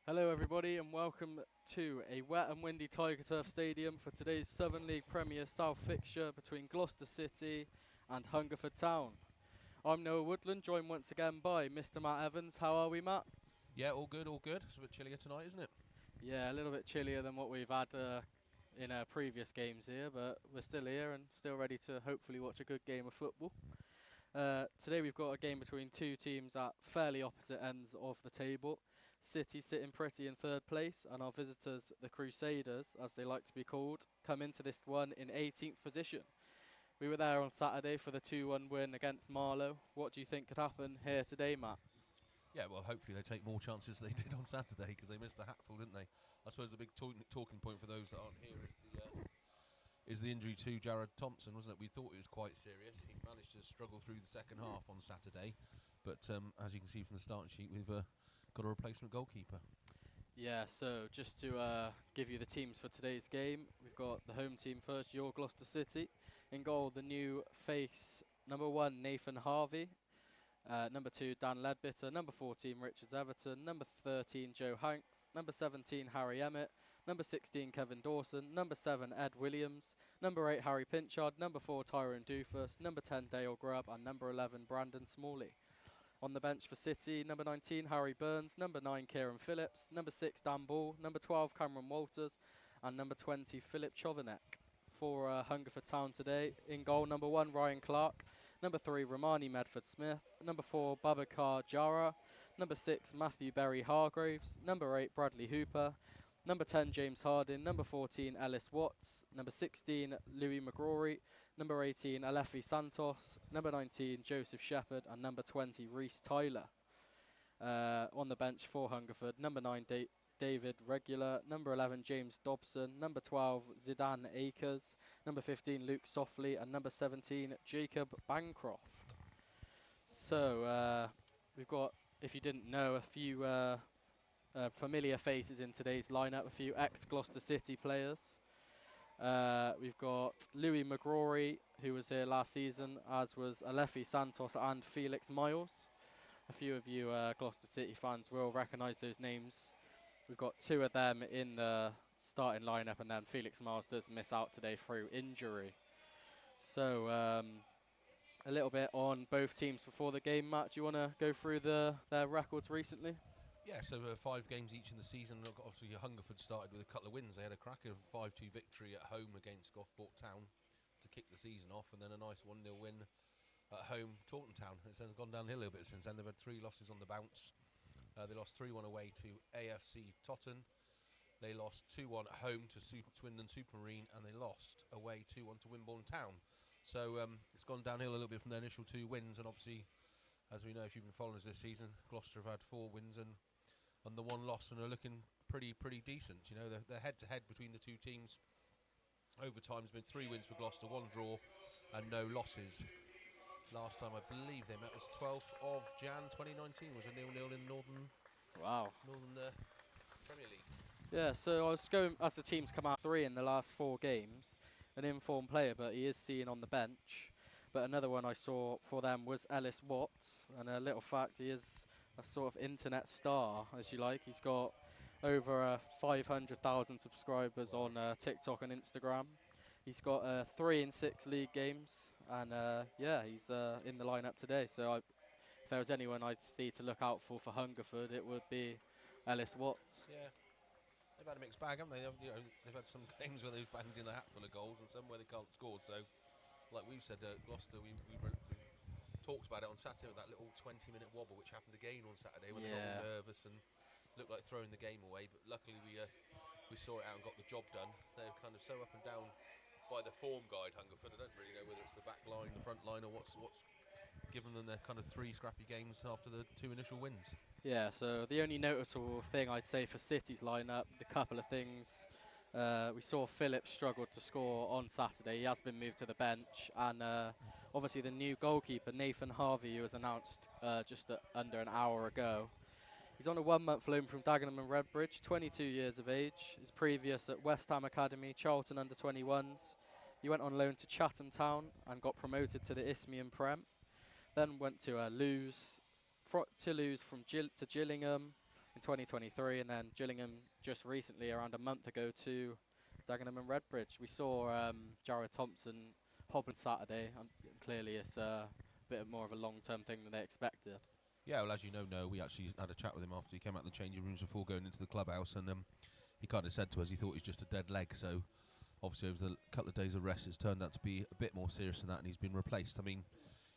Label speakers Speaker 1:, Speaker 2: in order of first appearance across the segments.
Speaker 1: Hello everybody and welcome to a wet and windy Tiger Turf Stadium for today's Southern League Premier South fixture between Gloucester City and Hungerford Town. I'm Noah Woodland, joined once again by Mr. Matt Evans. How are we, Matt?
Speaker 2: Yeah, all good, all good. It's a bit chillier tonight, isn't it?
Speaker 1: Yeah, a little bit chillier than what we've had in our previous games here, but we're still here and still ready to hopefully watch a good game of football. Today we've got a game between two teams at fairly opposite ends of the table. City sitting pretty in third place, and our visitors, the Crusaders, as they like to be called, come into this one in 18th position. We were there on Saturday for the 2-1 win against Marlow. What do you think could happen here today, Matt?
Speaker 2: Yeah, well, hopefully they take more chances than they did on Saturday because they missed a hatful, didn't they? I suppose the big talking point for those that aren't here is the injury to Jared Thompson, wasn't it? We thought it was quite serious. He managed to struggle through the second half on Saturday, but as you can see from the starting sheet, we've got a replacement goalkeeper.
Speaker 1: Yeah, so just to give you the teams for today's game, we've got the home team first, your Gloucester City. In goal, the new face, number 1, Nathan Harvey. Number 2, Dan Ledbitter. Number 14, Richards Everton. Number 13, Joe Hanks. Number 17, Harry Emmett. Number 16, Kevin Dawson. Number 7, Ed Williams. Number 8, Harry Pinchard. Number 4, Tyrone Doofus. Number 10, Dale Grubb. And number 11, Brandon Smalley. On the bench for City, number 19, Harry Burns. Number 9, Kieran Phillips. Number 6, Dan Ball. Number 12, Cameron Walters. And number 20, Philip Chovanek. For Hungerford Town today, in goal, number 1, Ryan Clark. Number 3, Romani Medford-Smith. Number 4, Babakar Jara. Number 6, Matthew Berry Hargraves. Number 8, Bradley Hooper. Number 10, James Harding. Number 14, Ellis Watts. Number 16, Louis McGrory. Number 18, Alefi Santos. Number 19, Joseph Shepherd. And number 20, Reese Tyler. On the bench for Hungerford, number 9, David Regular. Number 11, James Dobson. Number 12, Zidane Akers. Number 15, Luke Softly. And number 17, Jacob Bancroft. So we've got, if you didn't know, a few familiar faces in today's lineup, a few ex-Gloucester City players. We've got Louis McGrory, who was here last season, as was Alefi Santos and Felix Miles. A few of you Gloucester City fans will recognise those names. We've got 2 of them in the starting lineup, and then Felix Miles does miss out today through injury. So a little bit on both teams before the game. Matt, do you want to go through their records recently?
Speaker 2: Yeah, so 5 games each in the season. Obviously, Hungerford started with a couple of wins. They had a cracker 5-2 victory at home against Gothport Town to kick the season off, and then a nice 1-0 win at home, Taunton Town. It's then gone downhill a little bit since then. They've had 3 losses on the bounce. They lost 3-1 away to AFC Totton. They lost 2-1 at home to Swindon Supermarine, and they lost away 2-1 to Wimborne Town. So it's gone downhill a little bit from their initial 2 wins, and obviously, as we know, if you've been following us this season, Gloucester have had 4 wins and the 1 loss, and are looking pretty decent. You know, they're head-to-head between the 2 teams. Overtime has been 3 wins for Gloucester, 1 draw, and no losses. Last time I believe they met was 12th of Jan 2019. Was a 0-0 in Northern Premier League.
Speaker 1: Yeah, so I was going, as the teams come out 3 in the last 4 games, an informed player, but he is seen on the bench. But another one I saw for them was Ellis Watts, and a little fact, he is a sort of internet star, as you like. He's got over 500,000 subscribers on TikTok and Instagram. He's got 3 in 6 league games, and yeah, he's in the lineup today. So if there was anyone I'd see to look out for Hungerford, it would be Ellis Watts.
Speaker 2: Yeah, they've had a mixed bag, haven't they? They've had some games where they've banged in a hatful of goals, and some where they can't score. So, like we've said, Gloucester, we talked about it on Saturday with that little 20-minute wobble, which happened again on Saturday when they got all nervous and looked like throwing the game away. But luckily, we saw it out and got the job done. They're kind of so up and down by the form guide, Hungerford. I don't really know whether it's the back line, the front line, or what's given them their kind of 3 scrappy games after the 2 initial wins.
Speaker 1: Yeah, so the only noticeable thing I'd say for City's lineup, the couple of things. We saw Phillips struggle to score on Saturday. He has been moved to the bench. And obviously the new goalkeeper, Nathan Harvey, who was announced just under an hour ago. He's on a 1-month loan from Dagenham and Redbridge, 22 years of age. His previous at West Ham Academy, Charlton under-21s. He went on loan to Chatham Town and got promoted to the Isthmian Prem. Then went to Lewes, to Gillingham, in 2023, and then Gillingham just recently, around a month ago, to Dagenham and Redbridge. We saw Jared Thompson hobbling Saturday, and clearly it's a bit more of a long-term thing than they expected.
Speaker 2: Yeah, well, as you know, we actually had a chat with him after he came out of the changing rooms before going into the clubhouse, and he kind of said to us he thought it was just a dead leg. So obviously over the couple of days of rest, it's turned out to be a bit more serious than that, and he's been replaced. I mean,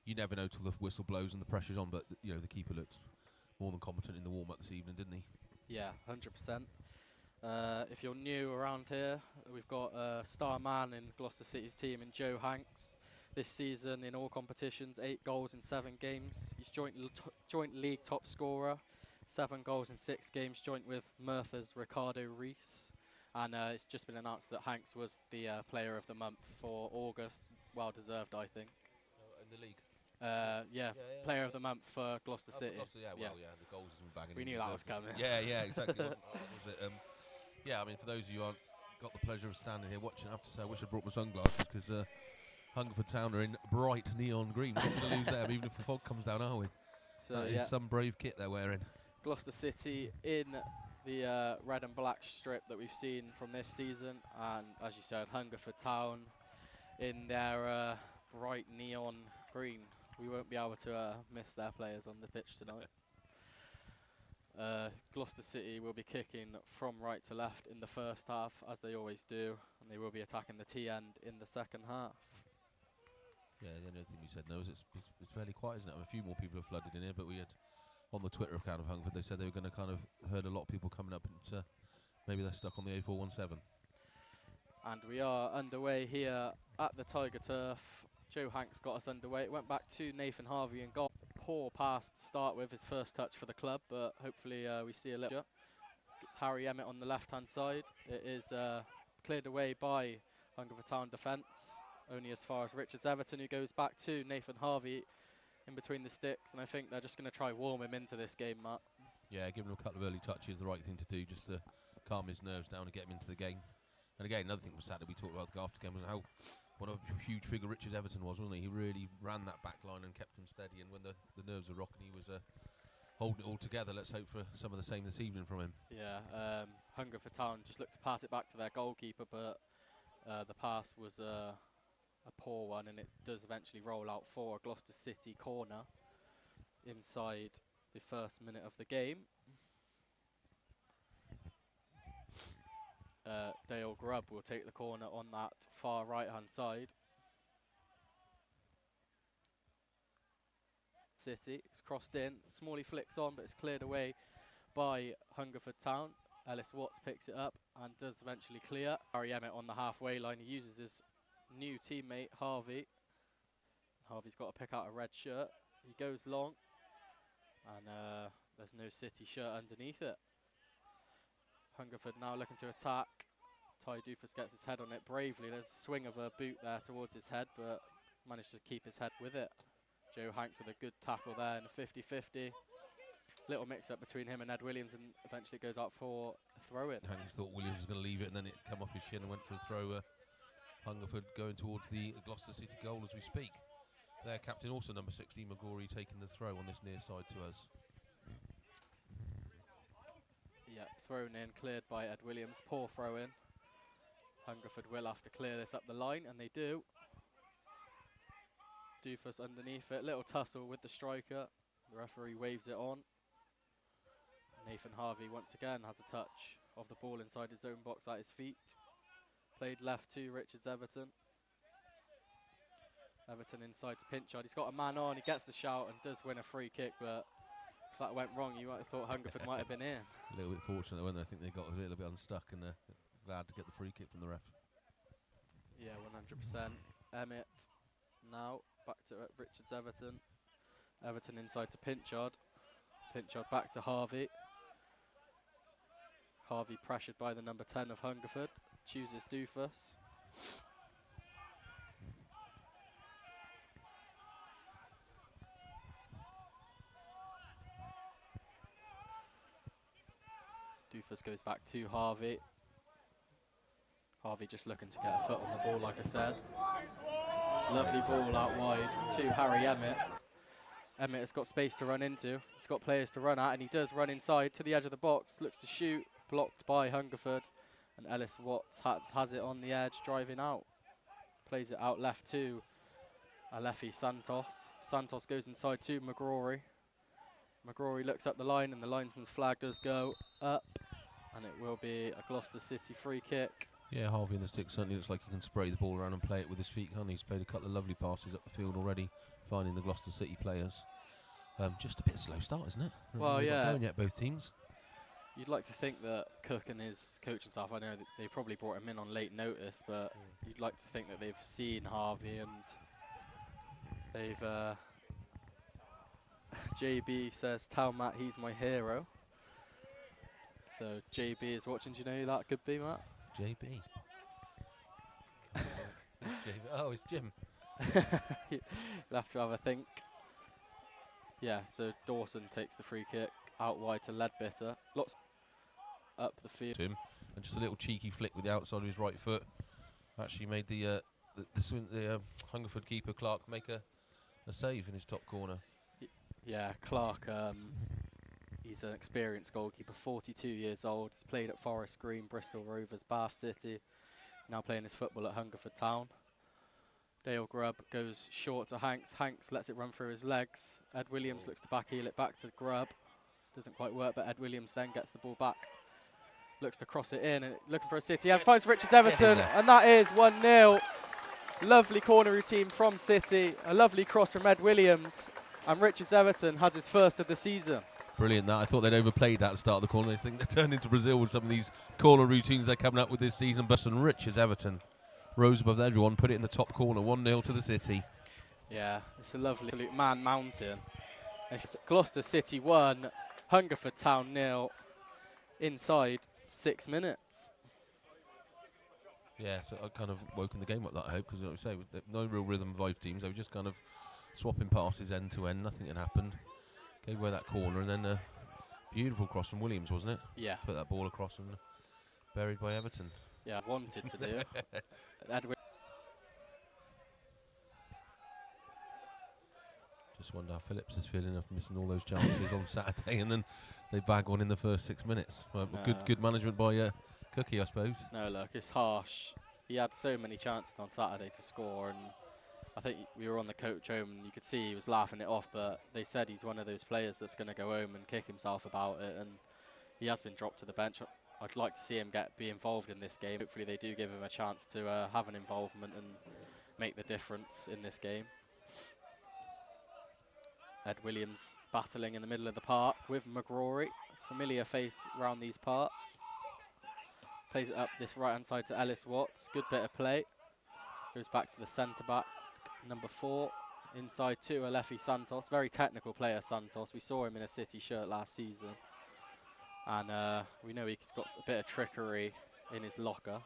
Speaker 2: you never know till the whistle blows and the pressure's on, but the keeper looked more than competent in the warm-up this evening, didn't he?
Speaker 1: Yeah, 100%. If you're new around here, we've got a star man in Gloucester City's team in Joe Hanks. This season in all competitions, 8 goals in 7 games. He's joint league top scorer, 7 goals in 6 games, joint with Merthyr's Ricardo Rees. And it's just been announced that Hanks was the player of the month for August. Well deserved, I think.
Speaker 2: In the league?
Speaker 1: Player of the month for Gloucester City.
Speaker 2: For Gloucester, the goals has been banging.
Speaker 1: We knew that was coming.
Speaker 2: Yeah, exactly. Wasn't it? Yeah, I mean, for those of you who haven't got the pleasure of standing here watching, I have to say I wish I'd brought my sunglasses, because Hungerford Town are in bright neon green. We're not going to lose them, even if the fog comes down, are we? So that is some brave kit they're wearing.
Speaker 1: Gloucester City in the red and black strip that we've seen from this season, and as you said, Hungerford Town in their bright neon green. We won't be able to miss their players on the pitch tonight. Gloucester City will be kicking from right to left in the first half, as they always do, and they will be attacking the T end in the second half.
Speaker 2: Yeah, the only thing you said, no, is it's fairly quiet, isn't it? A few more people have flooded in here, but we had, on the Twitter account of Hungerford, they said they were going to kind of heard a lot of people coming up, and maybe they're stuck on the A417.
Speaker 1: And we are underway here at the Tiger Turf. Joe Hanks got us underway. It went back to Nathan Harvey and got poor pass to start with, his first touch for the club, but hopefully we see a little. It's Harry Emmett on the left-hand side. It is cleared away by Hungerford Town defence, only as far as Richards Everton, who goes back to Nathan Harvey in between the sticks, and I think they're just going to try warm him into this game, Matt.
Speaker 2: Yeah, giving him a couple of early touches, the right thing to do, just to calm his nerves down and get him into the game. And again, another thing was Saturday, we talked about the after game, was how what a huge figure Richards Everton was, wasn't he? He really ran that back line and kept him steady, and when the nerves were rocking, he was holding it all together. Let's hope for some of the same this evening from him.
Speaker 1: Yeah, Hungerford Town just looked to pass it back to their goalkeeper, but the pass was a poor one, and it does eventually roll out for a Gloucester City corner inside the first minute of the game. Dale Grubb will take the corner on that far right-hand side. City, it's crossed in, Smalley flicks on, but it's cleared away by Hungerford Town. Ellis Watts picks it up and does eventually clear. Harry Emmett on the halfway line, he uses his new teammate Harvey. Harvey's got to pick out a red shirt. He goes long, and there's no City shirt underneath it. Hungerford now looking to attack. Ty Doofus gets his head on it bravely. There's a swing of a boot there towards his head, but managed to keep his head with it. Joe Hanks with a good tackle there in the 50-50. Little mix-up between him and Ed Williams, and eventually goes out for a throw-in.
Speaker 2: Hanks thought Williams was going to leave it, and then it come off his shin and went for a throw. Hungerford going towards the Gloucester City goal as we speak. Their captain, also number 16, McGrory, taking the throw on this near side to us.
Speaker 1: Yeah, thrown in, cleared by Ed Williams. Poor throw in. Hungerford will have to clear this up the line, and they do. Doofus underneath it. Little tussle with the striker. The referee waves it on. Nathan Harvey once again has a touch of the ball inside his own box at his feet. Played left to Richards Everton. Everton inside to Pinchard. He's got a man on. He gets the shout and does win a free kick, but if that went wrong, you might have thought Hungerford might have been in.
Speaker 2: A little bit fortunate, weren't they? I think they got a little bit unstuck, and they're glad to get the free kick from the ref.
Speaker 1: Yeah, 100%. Emmett now back to Richards Everton. Everton inside to Pinchard. Pinchard back to Harvey. Harvey pressured by the number 10 of Hungerford. Chooses Doofus. Doofus goes back to Harvey. Harvey just looking to get a foot on the ball, like I said. Lovely ball out wide to Harry Emmett. Emmett has got space to run into. He's got players to run at, and he does run inside to the edge of the box. Looks to shoot, blocked by Hungerford. And Ellis Watts has it on the edge, driving out. Plays it out left to Alefi Santos. Santos goes inside to McGrory. McGrory looks up the line, and the linesman's flag does go up. And it will be a Gloucester City free kick.
Speaker 2: Yeah, Harvey in the stick certainly looks like he can spray the ball around and play it with his feet. He's played a couple of lovely passes up the field already, finding the Gloucester City players. Just a bit slow start, isn't it?
Speaker 1: Well,
Speaker 2: They've
Speaker 1: yeah.
Speaker 2: not going yet, both teams.
Speaker 1: You'd like to think that Cook and his coaching staff, I know that they probably brought him in on late notice, but you'd like to think that they've seen Harvey and they've... JB says, tell Matt he's my hero. So JB is watching. Do you know who that could be, Matt?
Speaker 2: JB. Oh, it's Jim.
Speaker 1: You'll have to have a think. Yeah, so Dawson takes the free kick out wide to Ledbetter. Lots up the field.
Speaker 2: And just a little cheeky flick with the outside of his right foot. Actually made the Hungerford keeper Clark make a save in his top corner.
Speaker 1: Yeah, Clark, he's an experienced goalkeeper, 42 years old. He's played at Forest Green, Bristol Rovers, Bath City. Now playing his football at Hungerford Town. Dale Grubb goes short to Hanks. Hanks lets it run through his legs. Ed Williams looks to backheel it back to Grubb. Doesn't quite work, but Ed Williams then gets the ball back. Looks to cross it in, and looking for a City, and finds Richards Everton, and that is 1-0. Lovely corner routine from City. A lovely cross from Ed Williams, and Richards Everton has his first of the season.
Speaker 2: Brilliant that. I thought they'd overplayed that at the start of the corner. I think they turned into Brazil with some of these corner routines they're coming up with this season. But Richards Everton rose above everyone, put it in the top corner, 1-0 to the City.
Speaker 1: Yeah, it's a lovely absolute man mountain. It's Gloucester City 1, Hungerford Town 0, inside 6 minutes.
Speaker 2: Yeah, so I kind of woken the game up that, I hope, because like I say, with no real rhythm of both teams. They were just kind of swapping passes end to end, nothing had happened. Gave away that corner, and then a beautiful cross from Williams, wasn't it?
Speaker 1: Yeah.
Speaker 2: Put that ball across and buried by Everton.
Speaker 1: Yeah, wanted to do it.
Speaker 2: Just wonder how Phillips is feeling after missing all those chances on Saturday, and then they bag one in the first 6 minutes. Well, good management by Cookie, I suppose.
Speaker 1: No, look, it's harsh. He had so many chances on Saturday to score, and I think we were on the coach home, and you could see he was laughing it off, but they said he's one of those players that's going to go home and kick himself about it, and he has been dropped to the bench. I'd like to see him be involved in this game. Hopefully they do give him a chance to have an involvement and make the difference in this game. Ed Williams battling in the middle of the park with McGrory. Familiar face around these parts. Plays it up this right-hand side to Ellis Watts. Good bit of play. Goes back to the centre-back, number 4. Inside to Alefi Santos. Very technical player, Santos. We saw him in a City shirt last season. And we know he's got a bit of trickery in his locker.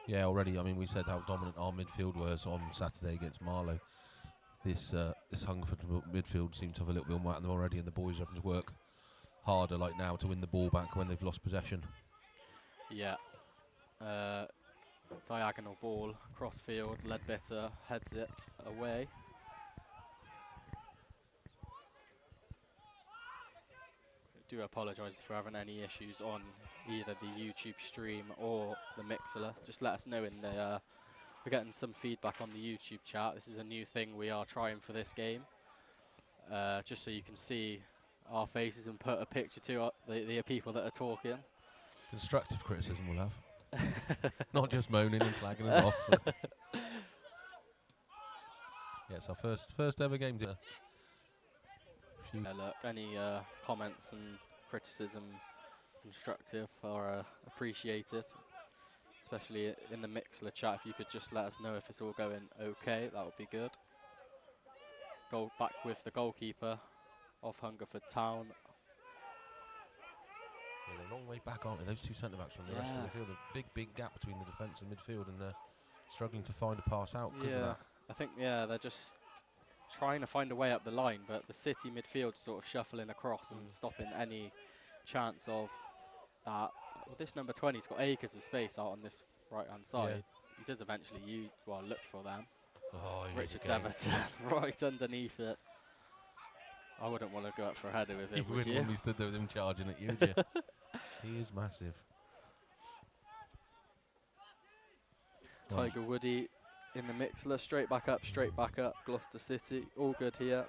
Speaker 2: Yeah, already. I mean, we said how dominant our midfield was on Saturday against Marlow. This Hungerford midfield seemed to have a little bit more at them already, and the boys are having to work harder like now to win the ball back when they've lost possession.
Speaker 1: Yeah. Diagonal ball, cross field, Ledbetter heads it away. I do apologise for having any issues on either the YouTube stream or the Mixler. Just let us know in the... we're getting some feedback on the YouTube chat. This is a new thing we are trying for this game. Just so you can see our faces and put a picture to the people that are talking.
Speaker 2: Constructive criticism we'll have. Not just moaning and slagging us off. Yeah, it's our first ever game.
Speaker 1: Look, any comments and criticism, constructive, are appreciated. Especially in the Mixler chat, if you could just let us know if it's all going okay, that would be good. Go back with the goalkeeper of Hungerford Town.
Speaker 2: Yeah, they're a long way back, aren't they? Those two centre-backs from the rest of the field. A big gap between the defence and midfield, and they're struggling to find a pass out because of that.
Speaker 1: I think, they're just trying to find a way up the line, but the City midfield sort of shuffling across and stopping any chance of that. Well, this number 20's got acres of space out on this right-hand side. Yeah. He does eventually look for them.
Speaker 2: Oh,
Speaker 1: Richards Everton right underneath it. I wouldn't want to go up for a header with him,
Speaker 2: You
Speaker 1: would
Speaker 2: wouldn't
Speaker 1: you?
Speaker 2: want me stood there with him charging at you, would you? He is massive.
Speaker 1: Tiger Woody in the mixler, straight back up, Gloucester City, all good here.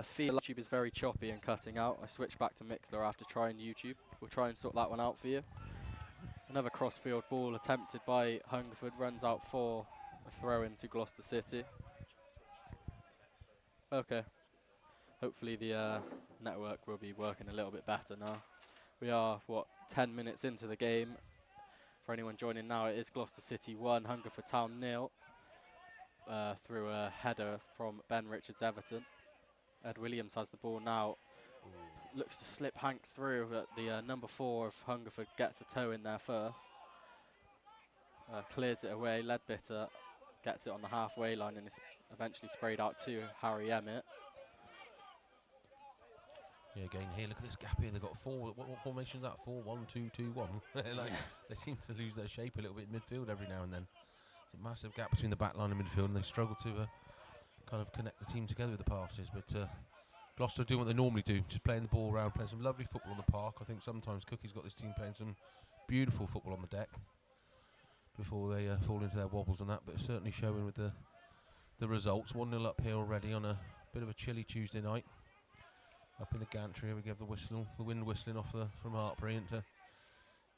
Speaker 1: Feel YouTube is very choppy and cutting out. I switched back to mixler after trying YouTube. We'll try and sort that one out for you. Another cross-field ball attempted by Hungerford, runs out for a throw into Gloucester City. Okay. Hopefully the network will be working a little bit better now. We are, 10 minutes into the game. For anyone joining now, it is Gloucester City 1, Hungerford Town 0. Through a header from Ben Richards Everton. Ed Williams has the ball now. Looks to slip Hanks through, but the number 4 of Hungerford gets a toe in there first. Clears it away. Ledbetter gets it on the halfway line and is eventually sprayed out to Harry Emmett.
Speaker 2: Yeah, again here, look at this gap here. They've got 4. What formation is that? 4-1-2-2-1. Like, they seem to lose their shape a little bit in midfield every now and then. It's a massive gap between the back line and midfield, and they struggle to kind of connect the team together with the passes. But Gloucester do what they normally do, just playing the ball around, playing some lovely football on the park. I think sometimes Cookie's got this team playing some beautiful football on the deck before they fall into their wobbles and that. But it's certainly showing with the results. 1-0 up here already on a bit of a chilly Tuesday night. Up in the gantry, we get the wind whistling off from Hartbury, and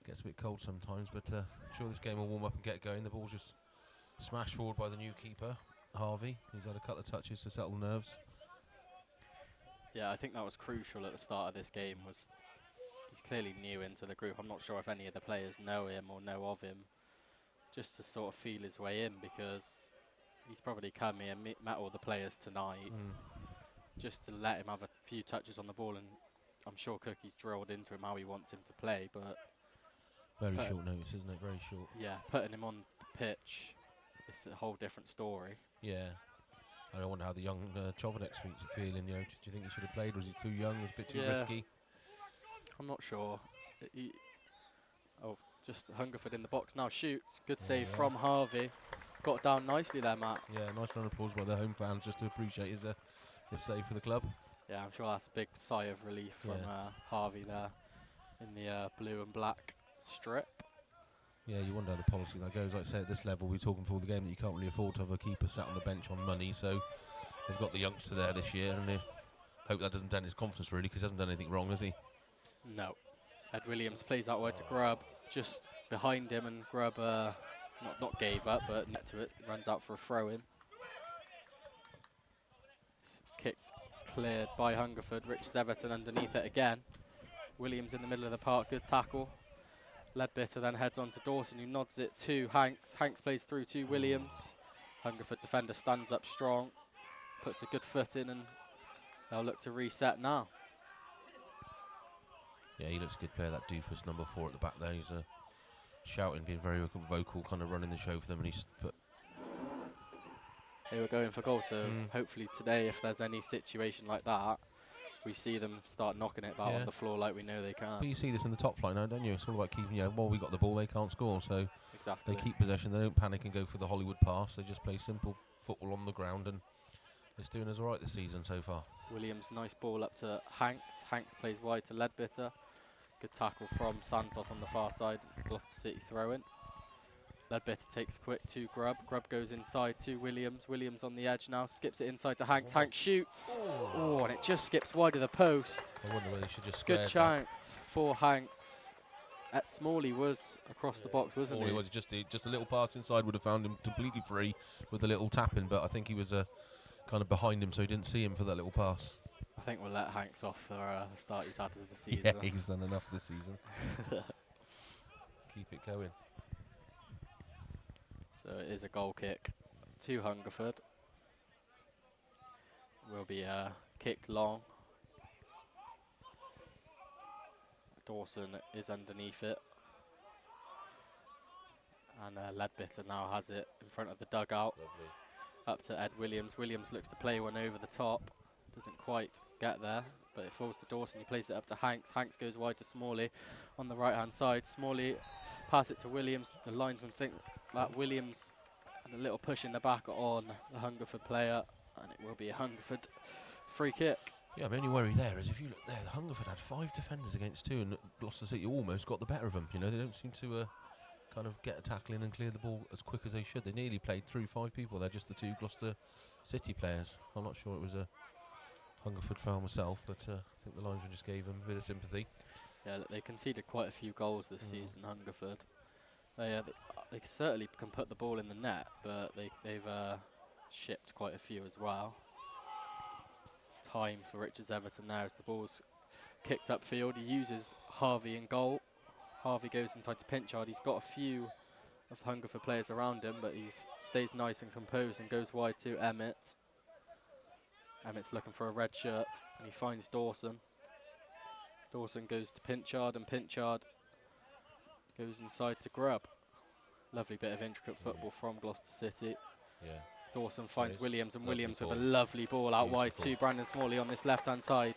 Speaker 2: gets a bit cold sometimes. But I'm sure this game will warm up and get going. The ball's just smashed forward by the new keeper, Harvey. He's had a couple of touches to settle the nerves.
Speaker 1: Yeah, I think that was crucial at the start of this game. He's clearly new into the group. I'm not sure if any of the players know him or know of him, just to sort of feel his way in, because he's probably come here, met all the players tonight, just to let him have a few touches on the ball, and I'm sure Cookie's drilled into him how he wants him to play, but
Speaker 2: very short notice, isn't it? Very short.
Speaker 1: Yeah, putting him on the pitch, it's a whole different story.
Speaker 2: Yeah. I wonder how the young Chovinex are feeling. You know, do you think he should have played? Was he too young? Was it a bit too risky?
Speaker 1: I'm not sure. Just Hungerford in the box now. Shoots. Good save from Harvey. Got down nicely there, Matt.
Speaker 2: Yeah, nice round of applause by the home fans just to appreciate his save for the club.
Speaker 1: Yeah, I'm sure that's a big sigh of relief from Harvey there in the blue and black strip.
Speaker 2: Yeah, you wonder how the policy that goes. Like I say, at this level, we're talking before the game that you can't really afford to have a keeper sat on the bench on money. So they've got the youngster there this year, and they hope that doesn't dent his confidence really, because he hasn't done anything wrong, has he?
Speaker 1: No. Ed Williams plays out wide to Grubb, just behind him, and Grubb not gave up, but net to it, runs out for a throw-in. Kicked, cleared by Hungerford. Richards Everton underneath it again. Williams in the middle of the park, good tackle. Ledbetter then heads on to Dawson, who nods it to Hanks. Hanks plays through to Williams. Hungerford defender stands up strong, puts a good foot in, and they'll look to reset now.
Speaker 2: Yeah, he looks a good player, that doofus number 4 at the back there. He's shouting, being very vocal, kind of running the show for them. And
Speaker 1: They were going for goal, so hopefully today, if there's any situation like that, we see them start knocking it about on the floor like we know they can.
Speaker 2: But you see this in the top flight now, don't you? It's all about keeping, while we got the ball, they can't score. So
Speaker 1: exactly.
Speaker 2: They keep possession, they don't panic and go for the Hollywood pass. They just play simple football on the ground, and it's doing us all right this season so far.
Speaker 1: Williams, nice ball up to Hanks. Hanks plays wide to Ledbetter. Good tackle from Santos on the far side. Gloucester City throw-in. Ledbetter takes quick to Grubb. Grubb goes inside to Williams. Williams on the edge now, skips it inside to Hanks. Hanks shoots. Oh, and it just skips wide of the post.
Speaker 2: I wonder whether they should just
Speaker 1: good chance for Hanks. Smalley was across the box, wasn't he?
Speaker 2: Was just a little pass inside would have found him completely free with a little tap in, but I think he was kind of behind him, so he didn't see him for that little pass.
Speaker 1: I think we'll let Hanks off for the start he's had of the season.
Speaker 2: Yeah, he's done enough this season. Keep it going.
Speaker 1: So it is a goal kick to Hungerford. Will be kicked long. Dawson is underneath it. And Ledbetter now has it in front of the dugout.
Speaker 2: Lovely.
Speaker 1: Up to Ed Williams. Williams looks to play one over the top. Doesn't quite get there, but it falls to Dawson. He plays it up to Hanks. Hanks goes wide to Smalley on the right-hand side. Smalley pass it to Williams. The linesman thinks that Williams had a little push in the back on the Hungerford player, and it will be a Hungerford Free kick.
Speaker 2: Yeah, my only worry there is if you look there, the Hungerford had 5 defenders against 2, and Gloucester City almost got the better of them. You know, they don't seem to kind of get a tackle in and clear the ball as quick as they should. They nearly played through 5 people. They're just the 2 Gloucester City players. I'm not sure it was a Hungerford foul myself, but I think the linesman just gave them a bit of sympathy.
Speaker 1: Yeah, look, they conceded quite a few goals this season, Hungerford. They certainly can put the ball in the net, but they've shipped quite a few as well. Time for Richards Everton there as the ball's kicked upfield. He uses Harvey in goal. Harvey goes inside to Pinchard. He's got a few of the Hungerford players around him, but he stays nice and composed and goes wide to Emmett. Emmett's looking for a red shirt, and he finds Dawson. Dawson goes to Pinchard, and Pinchard goes inside to Grubb. Lovely bit of intricate football from Gloucester City.
Speaker 2: Yeah.
Speaker 1: Dawson finds Williams, and Williams with a
Speaker 2: ball.
Speaker 1: lovely ball out wide
Speaker 2: Beautiful.
Speaker 1: to Brandon Smalley on this left-hand side.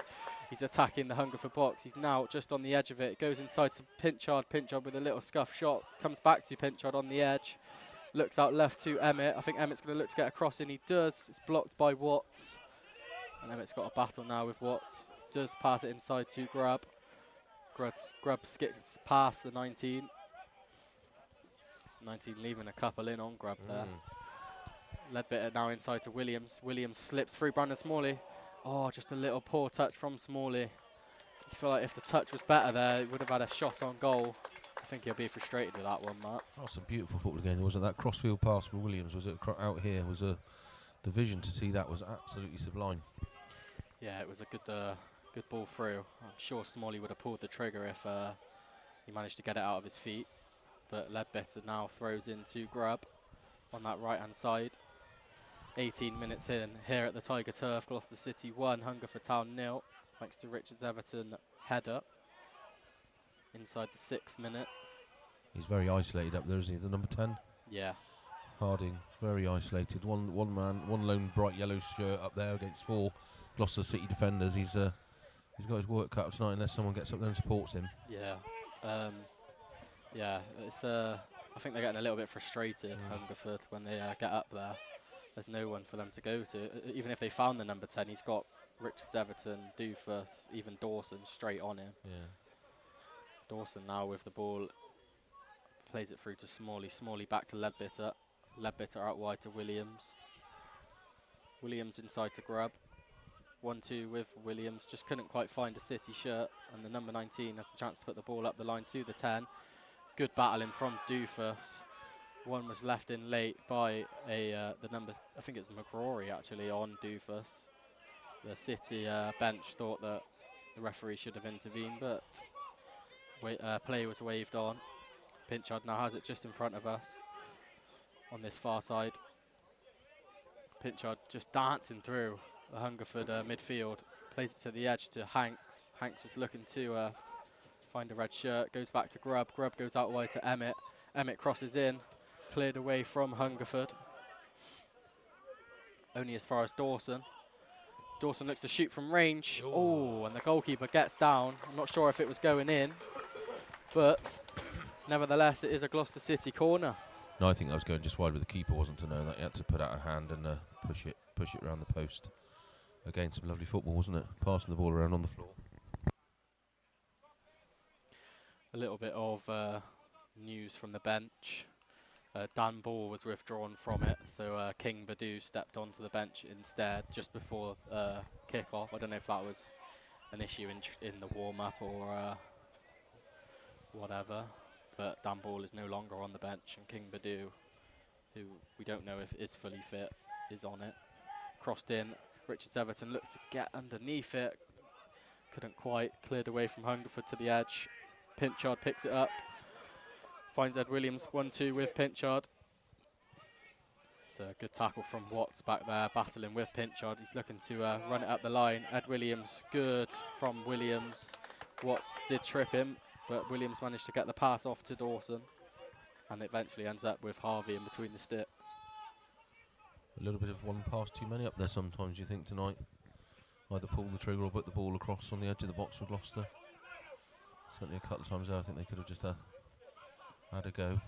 Speaker 1: He's attacking the Hungerford box. He's now just on the edge of it. Goes inside to Pinchard. Pinchard with a little scuff shot. Comes back to Pinchard on the edge. Looks out left to Emmett. I think Emmett's going to look to get a cross in. He does. It's blocked by Watts. And Emmett's got a battle now with Watts. Does pass it inside to Grubb. Grubb skips past the 19. 19 leaving a couple in on Grubb there. Ledbetter now inside to Williams. Williams slips through Brandon Smalley. Oh, just a little poor touch from Smalley. I feel like if the touch was better there, he would have had a shot on goal. I think he'll be frustrated with that one, Matt.
Speaker 2: Oh, some beautiful football again. There wasn't that crossfield pass for Williams. Was it out here? Was the vision to see that was absolutely sublime.
Speaker 1: Yeah, it was a good ball through. I'm sure Smalley would have pulled the trigger if he managed to get it out of his feet. But Ledbetter now throws into Grubb on that right-hand side. 18 minutes in here at the Tiger Turf. Gloucester City 1, Hungerford Town 0. Thanks to Richards Everton header inside the 6th minute.
Speaker 2: He's very isolated up there, isn't he? The number 10.
Speaker 1: Yeah.
Speaker 2: Harding, very isolated. One man, one lone bright yellow shirt up there against 4 Gloucester City defenders. He's got his work cut up tonight unless someone gets up there and supports him.
Speaker 1: Yeah. Yeah. It's I think they're getting a little bit frustrated, Hungerford, when they get up there. There's no one for them to go to. Even if they found the number 10, he's got Richards Everton, Doofus, even Dawson straight on him.
Speaker 2: Yeah.
Speaker 1: Dawson now with the ball, plays it through to Smalley. Smalley back to Ledbetter. Ledbetter out wide to Williams. Williams inside to Grubb. 1-2 with Williams. Just couldn't quite find a City shirt. And the number 19 has the chance to put the ball up the line to the 10. Good battling from Doofus. One was left in late by the numbers. I think it's McCrory actually on Doofus. The City bench thought that the referee should have intervened, but play was waved on. Pinchard now has it just in front of us on this far side. Pinchard just dancing through the Hungerford midfield. Plays it to the edge to Hanks. Hanks was looking to find a red shirt. Goes back to Grubb. Grubb goes out wide to Emmett. Emmett crosses in. Cleared away from Hungerford. Only as far as Dawson. Dawson looks to shoot from range. Oh, and the goalkeeper gets down. I'm not sure if it was going in, but nevertheless, it is a Gloucester City corner.
Speaker 2: No, I think that was going just wide with the keeper, wasn't to know that he had to put out a hand and push it around the post. Again, some lovely football, wasn't it? Passing the ball around on the floor.
Speaker 1: A little bit of news from the bench. Dan Ball was withdrawn from it, so King Badu stepped onto the bench instead just before kick-off. I don't know if that was an issue in the warm-up or whatever, but Dan Ball is no longer on the bench, and King Badu, who we don't know if is fully fit, is on it. Crossed in. Richards Everton looked to get underneath it. Couldn't quite. Cleared away from Hungerford to the edge. Pinchard picks it up. Finds Ed Williams 1-2 with Pinchard. It's a good tackle from Watts back there, battling with Pinchard. He's looking to run it up the line. Ed Williams, good from Williams. Watts did trip him, but Williams managed to get the pass off to Dawson. And it eventually ends up with Harvey in between the sticks.
Speaker 2: A little bit of one pass too many up there sometimes, you think, tonight. Either pull the trigger or put the ball across on the edge of the box for Gloucester. Certainly a couple of times there, I think they could have just had a go.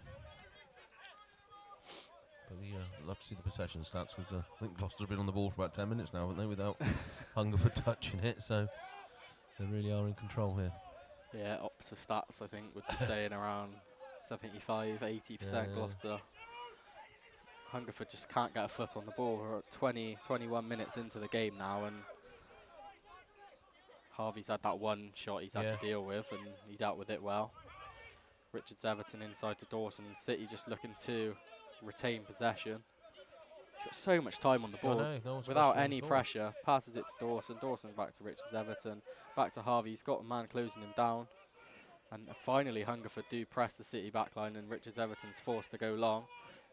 Speaker 2: But love to see the possession stats, because I think Gloucester have been on the ball for about 10 minutes now, haven't they, without Hungerford touching it, so they really are in control here.
Speaker 1: Yeah, Opta stats, I think, would be saying around 75, 80% Gloucester. Hungerford just can't get a foot on the ball. We're at 20, 21 minutes into the game now, and Harvey's had that one shot he's had to deal with, and he dealt with it well. Richards Everton inside to Dawson. City just looking to retain possession. He's got so much time on the ball without any pressure. Passes it to Dawson. Dawson back to Richards Everton. Back to Harvey. He's got a man closing him down. And finally Hungerford do press the City backline, and Richards Everton's forced to go long.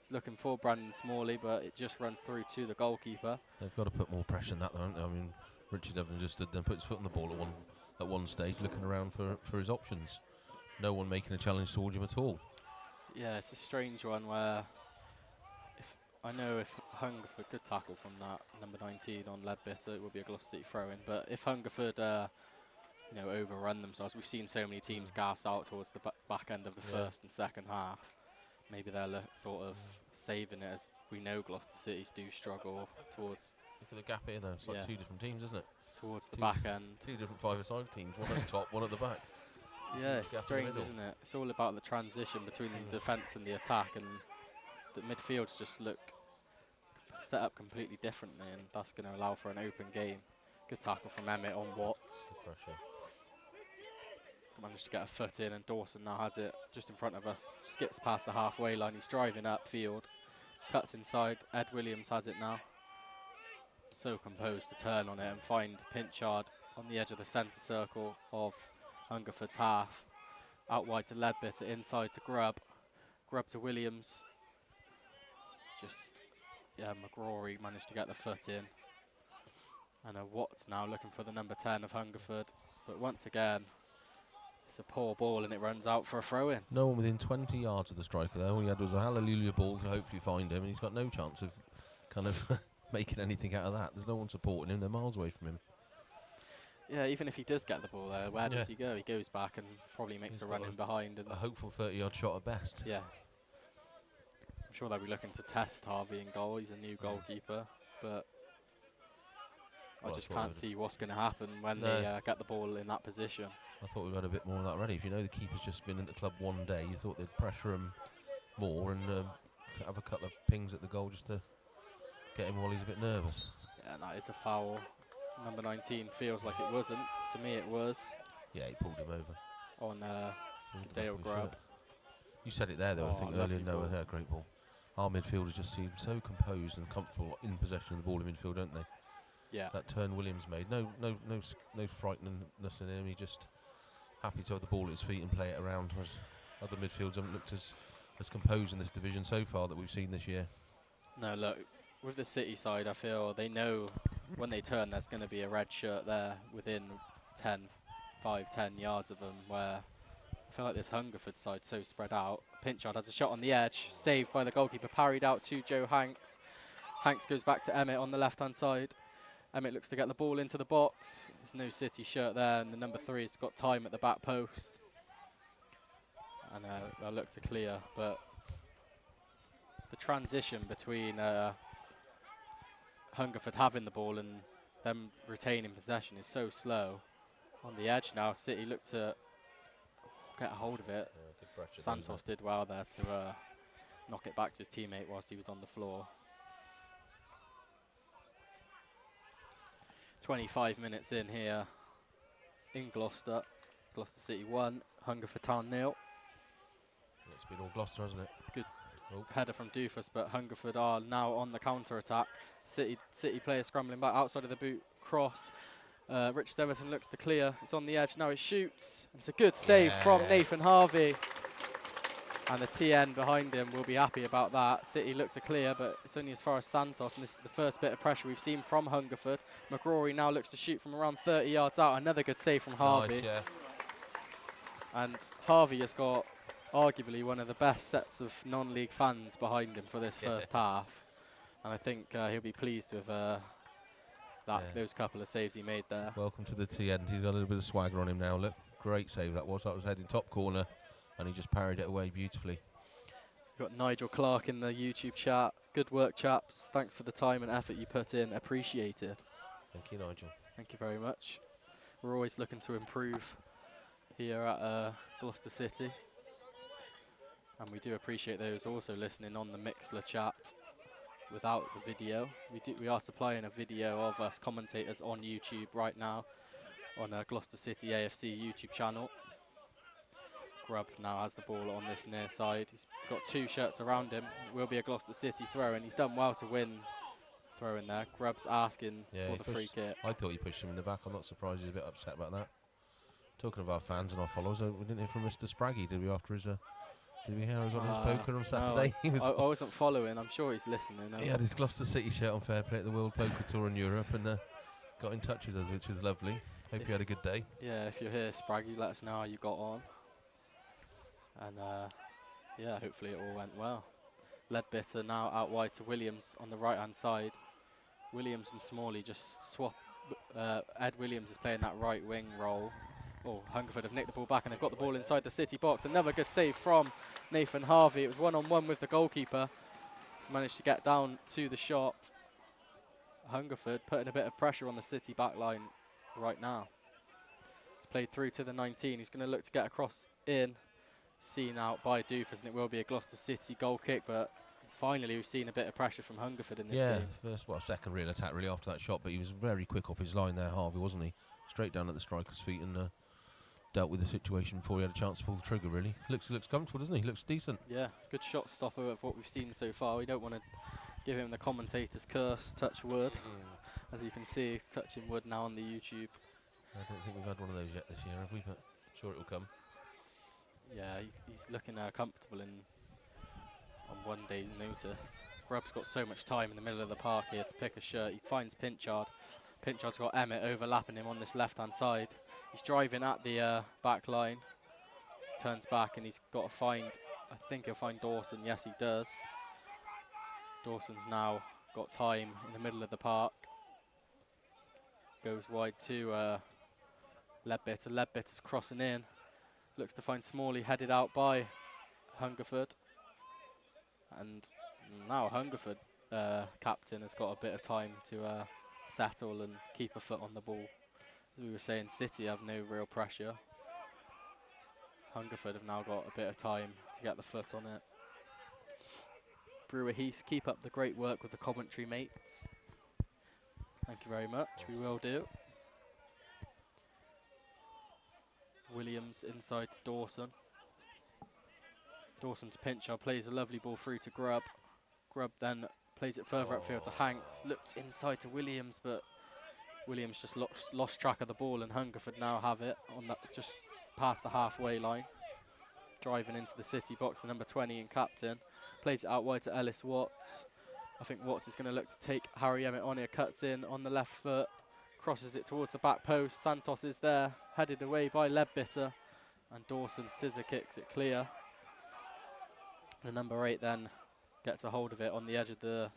Speaker 1: He's looking for Brandon Smalley, but it just runs through to the goalkeeper.
Speaker 2: They've got to put more pressure on that, though, haven't they? I mean, Richards Everton just stood there and put his foot on the ball at one stage, looking around for his options. No one making a challenge towards him at all. Yeah,
Speaker 1: it's a strange one where if Hungerford could tackle from that number 19 on Leadbitter, it would be a Gloucester City throw-in. But if Hungerford, overrun themselves, we've seen so many teams gas out towards the back end of the first and second half. Maybe they're sort of saving it, as we know Gloucester Cities do struggle towards.
Speaker 2: Look at the gap here, though. It's like two different teams, isn't it?
Speaker 1: Towards the back end.
Speaker 2: Two different five-a-side teams, one at the top, one at the back.
Speaker 1: Yeah, it's strange, isn't it? It's all about the transition between the defence and the attack, and the midfields just look set up completely differently, and that's going to allow for an open game. Good tackle from Emmett on Watts.
Speaker 2: Good pressure.
Speaker 1: Managed to get a foot in, and Dawson now has it just in front of us. Skips past the halfway line. He's driving upfield. Cuts inside. Ed Williams has it now. So composed to turn on it and find Pinchard on the edge of the centre circle of Hungerford's half. Out wide to Leadbitter, inside to Grubb. Grubb to Williams. McGrory managed to get the foot in. And Watts now looking for the number 10 of Hungerford. But once again, it's a poor ball, and it runs out for a throw-in.
Speaker 2: No one within 20 yards of the striker there. All he had was a hallelujah ball to hopefully find him, and he's got no chance of kind of making anything out of that. There's no one supporting him. They're miles away from him.
Speaker 1: Yeah, even if he does get the ball there, where does he go? He goes back and probably makes a run in behind. And
Speaker 2: a hopeful 30-yard shot at best.
Speaker 1: Yeah. I'm sure they'll be looking to test Harvey in goal. He's a new goalkeeper, but I just can't see what's going to happen when they get the ball in that position.
Speaker 2: I thought we'd had a bit more of that ready. If you know the keeper's just been in the club one day, you thought they'd pressure him more and have a couple of pings at the goal just to get him while he's a bit nervous.
Speaker 1: Yeah, that is a foul. Number 19 feels like it wasn't. To me, it was.
Speaker 2: Yeah, he pulled him over.
Speaker 1: On Dale Grubb.
Speaker 2: You said it there, though, I think, earlier. No, great ball. Our midfielders just seem so composed and comfortable in possession of the ball in midfield, don't they?
Speaker 1: Yeah.
Speaker 2: That turn Williams made. No frighteningness in him. He just happy to have the ball at his feet and play it around. Whereas other midfields haven't looked as composed in this division so far that we've seen this year.
Speaker 1: No, look, with the City side, I feel they know when they turn there's going to be a red shirt there within 5-10 yards of them, where I feel like this Hungerford side so spread out. Pinchard has a shot on the edge, saved by the goalkeeper, parried out to Joe Hanks. Hanks goes back to Emmett on the left-hand side. Emmett looks to get the ball into the box. There's no City shirt there, and the number 3 has got time at the back post. And they'll look to clear, but the transition between Hungerford having the ball and them retaining possession is so slow. On the edge now, City look to get a hold of it. Santos did well there to knock it back to his teammate whilst he was on the floor. 25 minutes in here in Gloucester. Gloucester City 1, Hungerford Town 0.
Speaker 2: It's been all Gloucester, hasn't it?
Speaker 1: Good header from Doofus, but Hungerford are now on the counter-attack. City player scrambling back outside of the boot, cross. Richards Everton looks to clear. It's on the edge, now it shoots. It's a good save from Nathan Harvey. And the TN behind him will be happy about that. City look to clear, but it's only as far as Santos, and this is the first bit of pressure we've seen from Hungerford. McGrory now looks to shoot from around 30 yards out. Another good save from Harvey.
Speaker 2: Nice, yeah.
Speaker 1: And Harvey has got arguably one of the best sets of non-league fans behind him for this first half. And I think he'll be pleased with those couple of saves he made there.
Speaker 2: Welcome to the T end. He's got a little bit of swagger on him now. Look, great save that was. That was heading top corner, and he just parried it away beautifully.
Speaker 1: We've got Nigel Clark in the YouTube chat. Good work, chaps. Thanks for the time and effort you put in. Appreciated.
Speaker 2: Thank you, Nigel.
Speaker 1: Thank you very much. We're always looking to improve here at Gloucester City. And we do appreciate those also listening on the Mixler chat without the video. We are supplying a video of us commentators on YouTube right now on Gloucester City AFC YouTube channel. Grubb now has the ball on this near side. He's got 2 shirts around him. It will be a Gloucester City throw, and he's done well to win throw in there. Grubb's asking for the free kick.
Speaker 2: I thought he pushed him in the back. I'm not surprised he's a bit upset about that. Talking of our fans and our followers, we didn't hear from Mr. Spraggy, did we, after his... did we hear he got his poker on Saturday?
Speaker 1: No, I wasn't following. I'm sure he's listening.
Speaker 2: He had his Gloucester City shirt on fair play at the World Poker Tour in Europe and got in touch with us, which was lovely. Hope you had a good day.
Speaker 1: Yeah, if you're here, Spraggy, let us know how you got on. And yeah, hopefully it all went well. Leadbitter now out wide to Williams on the right-hand side. Williams and Smalley just swap. Ed Williams is playing that right wing role. Oh, Hungerford have nicked the ball back and they've got the ball inside the City box. Another good save from Nathan Harvey. It was one-on-one with the goalkeeper. Managed to get down to the shot. Hungerford putting a bit of pressure on the City back line right now. It's played through to the 19. He's going to look to get across in. Seen out by Doofus, and it will be a Gloucester City goal kick, but finally we've seen a bit of pressure from Hungerford in this game.
Speaker 2: Yeah, second real attack really after that shot, but he was very quick off his line there, Harvey, wasn't he? Straight down at the striker's feet and dealt with the situation before he had a chance to pull the trigger, really. Looks comfortable, doesn't he? Looks decent.
Speaker 1: Yeah, good shot stopper of what we've seen so far. We don't want to give him the commentator's curse, touch wood. As you can see, touching wood now on the YouTube.
Speaker 2: I don't think we've had one of those yet this year, have we? But I'm sure it'll come.
Speaker 1: Yeah, he's looking comfortable on one day's notice. Grubb's got so much time in the middle of the park here to pick a shirt. He finds Pinchard. Pinchard's got Emmett overlapping him on this left-hand side. He's driving at the back line. He turns back and he's got to find, I think he'll find Dawson. Yes, he does. Dawson's now got time in the middle of the park. Goes wide to Leadbitter. Leadbitter's crossing in. Looks to find Smalley headed out by Hungerford. And now Hungerford captain has got a bit of time to settle and keep a foot on the ball. As we were saying, City have no real pressure. Hungerford have now got a bit of time to get the foot on it. Brewer Heath, keep up the great work with the commentary, mates. Thank you very much, we will do. Williams inside to Dawson. Dawson to Pinchard, plays a lovely ball through to Grubb. Grubb then plays it further upfield to Hanks. Looks inside to Williams, but Williams just lost track of the ball, and Hungerford now have it on that just past the halfway line. Driving into the City box, the number 20 and captain. Plays it out wide to Ellis Watts. I think Watts is going to look to take Harry Emmett on here. Cuts in on the left foot. Crosses it towards the back post. Santos is there, headed away by Leadbitter. And Dawson scissor kicks it clear. The number 8 then gets a hold of it on the edge of the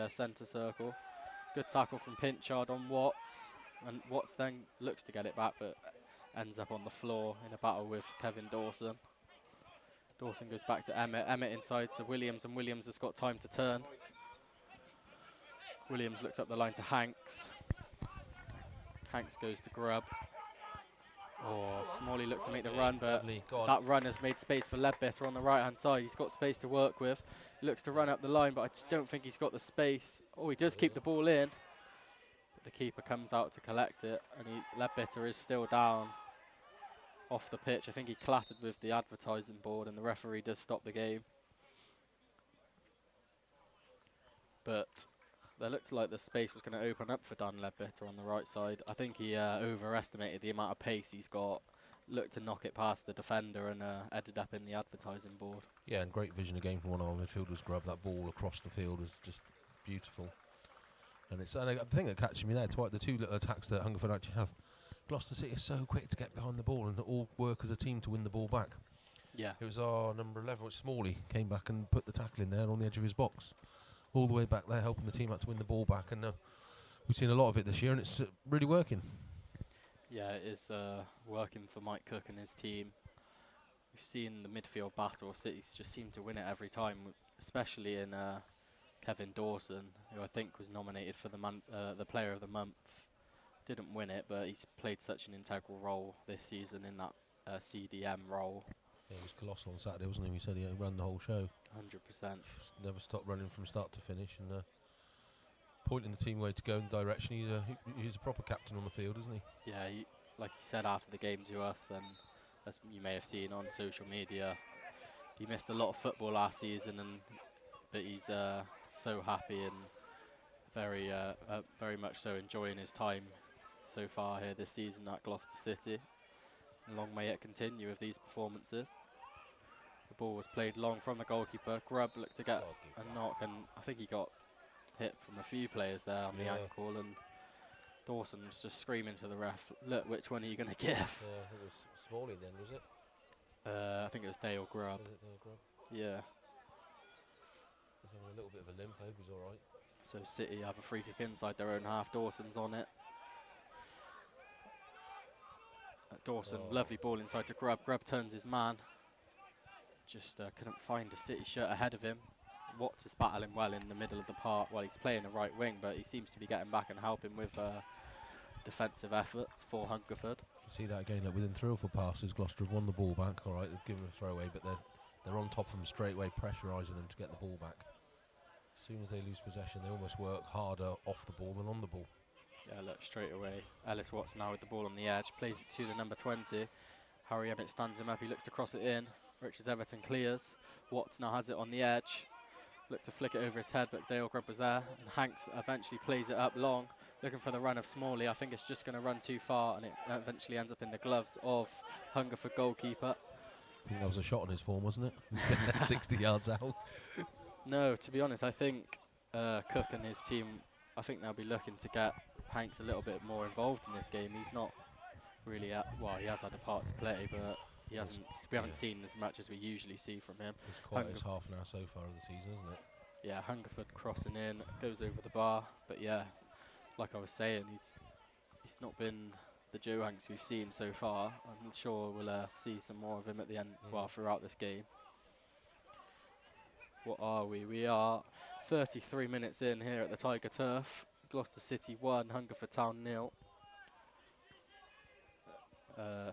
Speaker 1: centre circle. Good tackle from Pinchard on Watts. And Watts then looks to get it back, but ends up on the floor in a battle with Kevin Dawson. Dawson goes back to Emmett. Emmett inside to Williams, and Williams has got time to turn. Williams looks up the line to Hanks. Hanks goes to Grubb. Oh, Smalley looked to make the run, but that run has made space for Leadbitter on the right-hand side. He's got space to work with. He looks to run up the line, but I just don't think he's got the space. Oh, he does keep the ball in. But the keeper comes out to collect it, and Leadbitter is still down off the pitch. I think he clattered with the advertising board, and the referee does stop the game. But there looks like the space was going to open up for Dan Leadbitter on the right side. I think he overestimated the amount of pace he's got. Looked to knock it past the defender and ended up in the advertising board.
Speaker 2: Yeah, and great vision again from one of our midfielders. Grab that ball across the field was just beautiful. And it's the thing that catches me there, the two little attacks that Hungerford actually have. Gloucester City is so quick to get behind the ball and all work as a team to win the ball back.
Speaker 1: Yeah.
Speaker 2: It was our number 11, which Smalley, came back and put the tackle in there on the edge of his box. All the way back there, helping the team out to win the ball back. And we've seen a lot of it this year, and it's really working.
Speaker 1: Yeah, it is working for Mike Cook and his team. you've seen the midfield battle. City's just seem to win it every time, especially in Kevin Dawson, who I think was nominated for the Player of the Month. Didn't win it, but he's played such an integral role this season in that CDM role.
Speaker 2: Yeah, he was colossal on Saturday, wasn't he? He said he ran the whole show.
Speaker 1: 100%.
Speaker 2: Never stopped running from start to finish and pointing the team way to go in the direction. He's a proper captain on the field, isn't he?
Speaker 1: Yeah, like he said after the game to us, and as you may have seen on social media, he missed a lot of football last season, but he's so happy and very much so enjoying his time so far here this season at Gloucester City. Long may it continue with these performances. The ball was played long from the goalkeeper. Grubb looked to get a knock, and I think he got hit from a few players there on the ankle, and Dawson was just screaming to the ref, look, which one are you going to give?
Speaker 2: Yeah, it was Smalley then, was it?
Speaker 1: I think it was Dale Grubb.
Speaker 2: Was it Dale Grubb?
Speaker 1: Yeah.
Speaker 2: He's having a little bit of a limp. I hope he's all right.
Speaker 1: So City have a free kick inside their own half. Dawson's on it. Dawson, lovely ball inside to Grubb. Grubb turns his man. Just couldn't find a City shirt ahead of him. Watts is battling well in the middle of the park. Well, he's playing the right wing, but he seems to be getting back and helping with defensive efforts for Hungerford.
Speaker 2: See that again, like within 3 or 4 passes, Gloucester have won the ball back. All right, they've given a throwaway, but they're on top of them straight away, pressurising them to get the ball back. As soon as they lose possession, they almost work harder off the ball than on the ball.
Speaker 1: Yeah, look, straight away. Ellis Watts now with the ball on the edge, plays it to the number 20. Harry Emmett stands him up, he looks to cross it in. Richards Everton clears. Watts now has it on the edge. Looked to flick it over his head, but Dale Grubb was there. And Hanks eventually plays it up long, looking for the run of Smalley. I think it's just going to run too far, and it eventually ends up in the gloves of Hungerford goalkeeper.
Speaker 2: I think that was a shot on his form, wasn't it? 60 yards out.
Speaker 1: No, to be honest, I think Cook and his team, I think they'll be looking to get Hanks a little bit more involved in this game. He's not really, well, he has had a part to play, but we haven't seen as much as we usually see from him.
Speaker 2: It's quite his half now so far of the season, isn't it?
Speaker 1: Yeah, Hungerford crossing in, goes over the bar, but yeah, like I was saying, he's not been the Joe Hanks we've seen so far. I'm sure we'll see some more of him at the end, well, throughout this game. What are we? We are 33 minutes in here at the Tiger Turf. Gloucester City 1, Hungerford Town 0.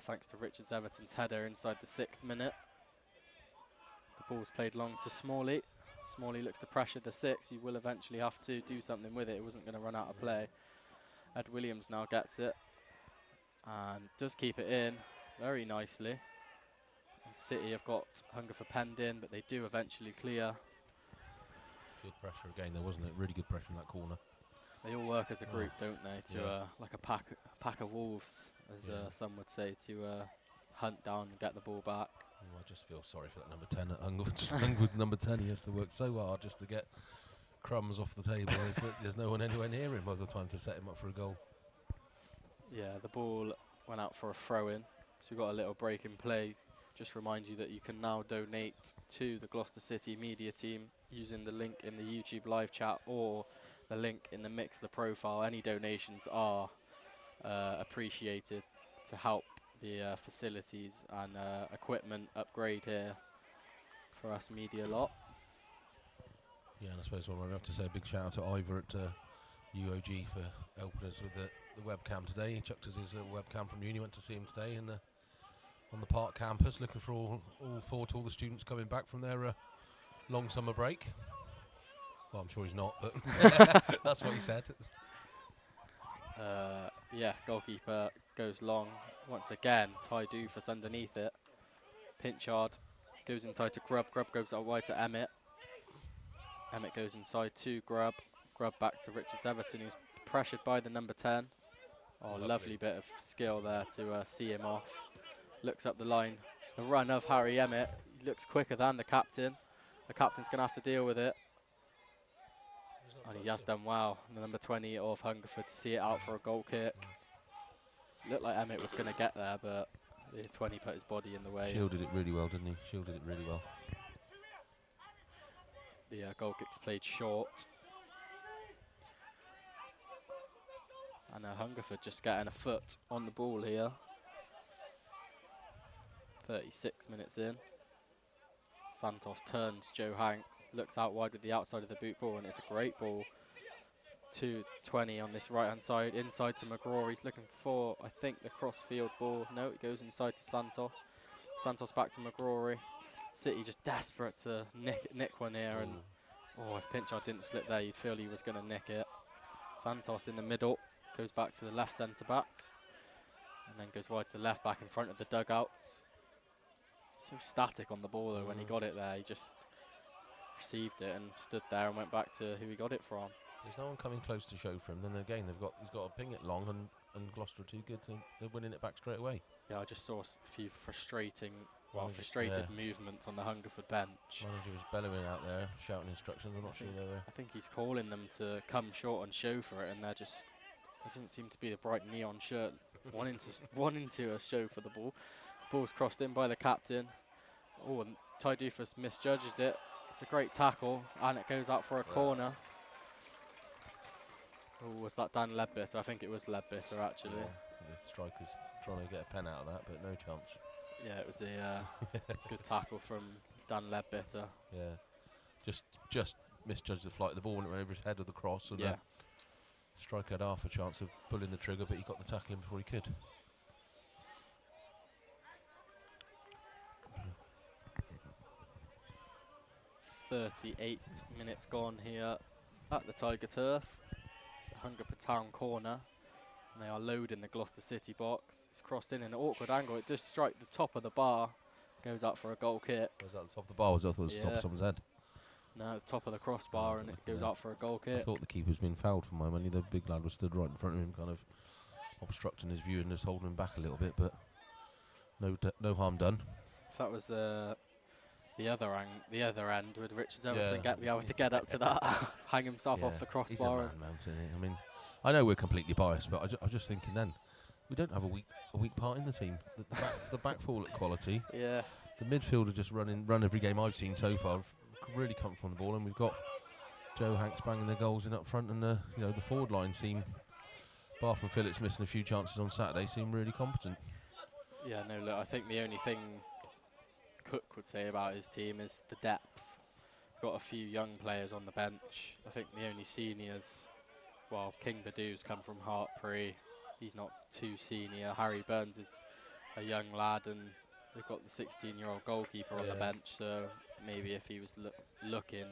Speaker 1: Thanks to Richards Everton's header inside the 6th minute. The ball's played long to Smalley. Smalley looks to pressure the 6. You will eventually have to do something with it. It wasn't going to run out of play. Ed Williams now gets it and does keep it in very nicely. And City have got Hungerford penned in, but they do eventually clear.
Speaker 2: Good pressure again there, wasn't it? Really good pressure in that corner.
Speaker 1: They all work as a group, don't they? To like a pack of wolves, as some would say, to hunt down and get the ball back.
Speaker 2: I just feel sorry for that number 10 at Hungerford. Number 10, he has to work so hard just to get crumbs off the table. There's no one anywhere near him by the time to set him up for a goal.
Speaker 1: Yeah, the ball went out for a throw-in, so we've got a little break in play. Just remind you that you can now donate to the Gloucester City media team using the link in the YouTube live chat or the link in the Mixlr profile. Any donations are appreciated to help the facilities and equipment upgrade here for us media lot.
Speaker 2: Yeah, and I suppose we'll have to say a big shout out to Ivor at UOG for helping us with the webcam today. He chucked us his webcam from uni, went to see him today on the park campus, looking for all forward to all the students coming back from their long summer break. Well, I'm sure he's not, but that's what he said.
Speaker 1: Yeah, goalkeeper goes long. Once again, Ty Doofus underneath it. Pinchard goes inside to Grubb. Grubb goes out wide to Emmett. Emmett goes inside to Grubb. Grubb back to Richards Everton, who's pressured by the number 10. Oh, lovely bit of skill there to see him off. Looks up the line. The run of Harry Emmett. He looks quicker than the captain. The captain's going to have to deal with it. And he has done well. The number 20 of Hungerford to see it out for a goal kick. Looked like Emmett was going to get there, but the 20 put his body in the way.
Speaker 2: Shielded it really well, didn't he? Shielded it really well.
Speaker 1: The goal kick's played short. And Hungerford just getting a foot on the ball here. 36 minutes in. Santos turns Joe Hanks, looks out wide with the outside of the boot ball, and it's a great ball. 220 on this right-hand side, inside to McGraw. He's looking for, I think, the cross-field ball. No, it goes inside to Santos. Santos back to McGrory. City just desperate to nick one here, and if Pinchard didn't slip there, you'd feel he was going to nick it. Santos in the middle, goes back to the left centre-back, and then goes wide to the left back in front of the dugouts. So static on the ball, though, when he got it there. He just received it and stood there and went back to who he got it from.
Speaker 2: There's no one coming close to show for him. Then again, he's got to ping it long, and Gloucester are too good. They're winning it back straight away.
Speaker 1: Yeah, I just saw a few frustrated
Speaker 2: Yeah.
Speaker 1: movements on the Hungerford bench.
Speaker 2: Manager was bellowing out there, shouting instructions. I'm not sure they were.
Speaker 1: I think he's calling them to come short and show for it, and there doesn't seem to be the bright neon shirt wanting to show for the ball. Ball's crossed in by the captain. Oh, and Ty Doofus misjudges it. It's a great tackle, and it goes out for a corner. Oh, was that Dan Ledbetter? I think it was Ledbetter, actually.
Speaker 2: Yeah, the striker's trying to get a pen out of that, but no chance.
Speaker 1: Yeah, it was a good tackle from Dan Ledbetter.
Speaker 2: Yeah, just misjudged the flight of the ball when it went over his head of the cross, and the striker had half a chance of pulling the trigger, but he got the tackle in before he could.
Speaker 1: .38 minutes gone here at the Tiger Turf. It's a Hungerford Town corner. And they are loading the Gloucester City box. It's crossed in an awkward angle. It does strike the top of the bar. Goes out for a goal kick.
Speaker 2: Was that the top of the bar? I thought it was the top of someone's head.
Speaker 1: No, the top of the crossbar, and it goes out for a goal kick.
Speaker 2: I thought the keeper's been fouled for my money. The big lad was stood right in front of him, kind of obstructing his view and just holding him back a little bit, but no harm done.
Speaker 1: If that was the other end, would Richards Everson be able to get up to that, hang himself off the crossbar?
Speaker 2: He's a man mountain. I mean, I know we're completely biased, but I was just thinking then, we don't have a weak part in the team. The back four at quality.
Speaker 1: Yeah.
Speaker 2: The midfielder just run every game I've seen so far. Really comfortable on the ball, and we've got Joe Hanks banging the goals in up front, and the forward line seem, bar from Phillips missing a few chances on Saturday, seem really competent.
Speaker 1: Yeah, no, look, I think the only thing Cook would say about his team is the depth. Got a few young players on the bench. I think the only seniors, well, King Badou's come from Hartpury. He's not too senior. Harry Burns is a young lad, and they've got the 16-year-old goalkeeper on the bench, so maybe if he was looking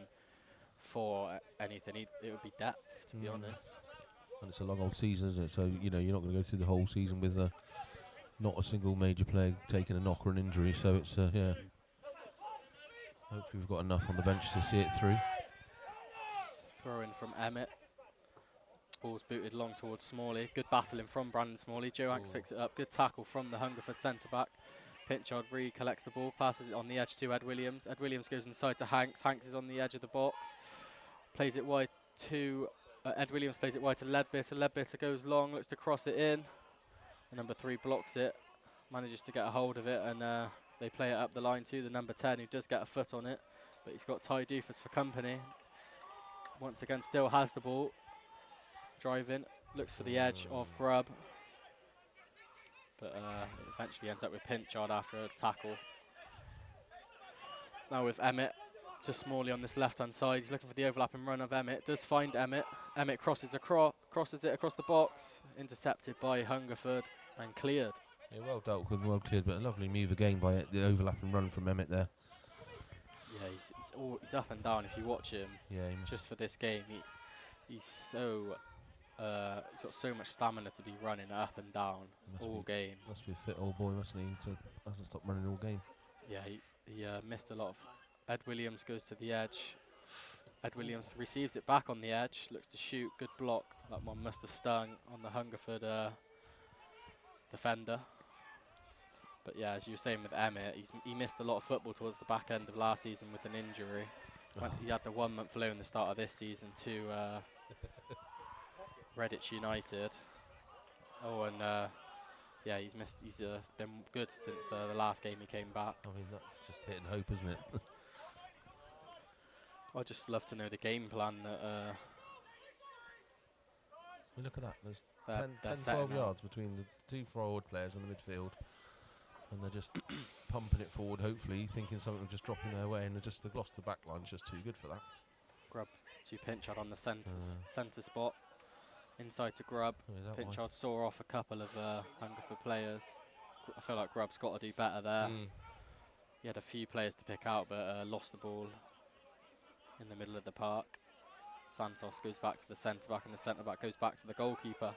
Speaker 1: for anything, it would be depth, to be honest.
Speaker 2: And it's a long old season, isn't it? So, you're not going to go through the whole season with not a single major player taking a knock or an injury, so it's, Hopefully we've got enough on the bench to see it through.
Speaker 1: Throw in from Emmett. Ball's booted long towards Smalley. Good battling from Brandon Smalley. Joe Hanks picks it up. Good tackle from the Hungerford centre-back. Pinchard recollects the ball, passes it on the edge to Ed Williams. Ed Williams goes inside to Hanks. Hanks is on the edge of the box. Plays it wide to... Ed Williams plays it wide to Ledbetter. Ledbetter goes long, looks to cross it in. And number 3 blocks it. Manages to get a hold of it, and they play it up the line to the number 10, who does get a foot on it. But he's got Ty Doofus for company. Once again, still has the ball. Driving, looks for the edge of Grubb. But it eventually ends up with Pinchard after a tackle. Now with Emmett to Smalley on this left-hand side. He's looking for the overlapping run of Emmett. Does find Emmett. Emmett crosses it across the box. Intercepted by Hungerford and cleared.
Speaker 2: Yeah, well dealt with, well cleared, but a lovely move again by the overlapping run from Emmett there.
Speaker 1: Yeah, he's up and down if you watch him.
Speaker 2: Yeah,
Speaker 1: just for this game, he's so... he's got so much stamina to be running up and down all game.
Speaker 2: Must be a fit old boy, mustn't he? So hasn't stopped running all game.
Speaker 1: Yeah, he missed a lot of... Ed Williams goes to the edge. Ed Williams receives it back on the edge, looks to shoot, good block. That one must have stung on the Hungerford defender. But yeah, as you were saying with Emmett, he missed a lot of football towards the back end of last season with an injury. He had the 1 month loan the start of this season to Redditch United. Oh, and yeah, he's been good since the last game he came back.
Speaker 2: I mean, that's just hitting hope, isn't it?
Speaker 1: I'd just love to know the game plan that...
Speaker 2: look at that, there's 10, 12 yards between the 2 forward players in the midfield. and they're just pumping it forward, hopefully, thinking something will just drop in their way, and just the Gloucester back line's just too good for that.
Speaker 1: Grub to Pinchard on the centre spot. Inside to Grub. Pinchard saw off a couple of Hungerford players. I feel like Grub's got to do better there. He had a few players to pick out, but lost the ball in the middle of the park. Santos goes back to the centre-back, and the centre-back goes back to the goalkeeper.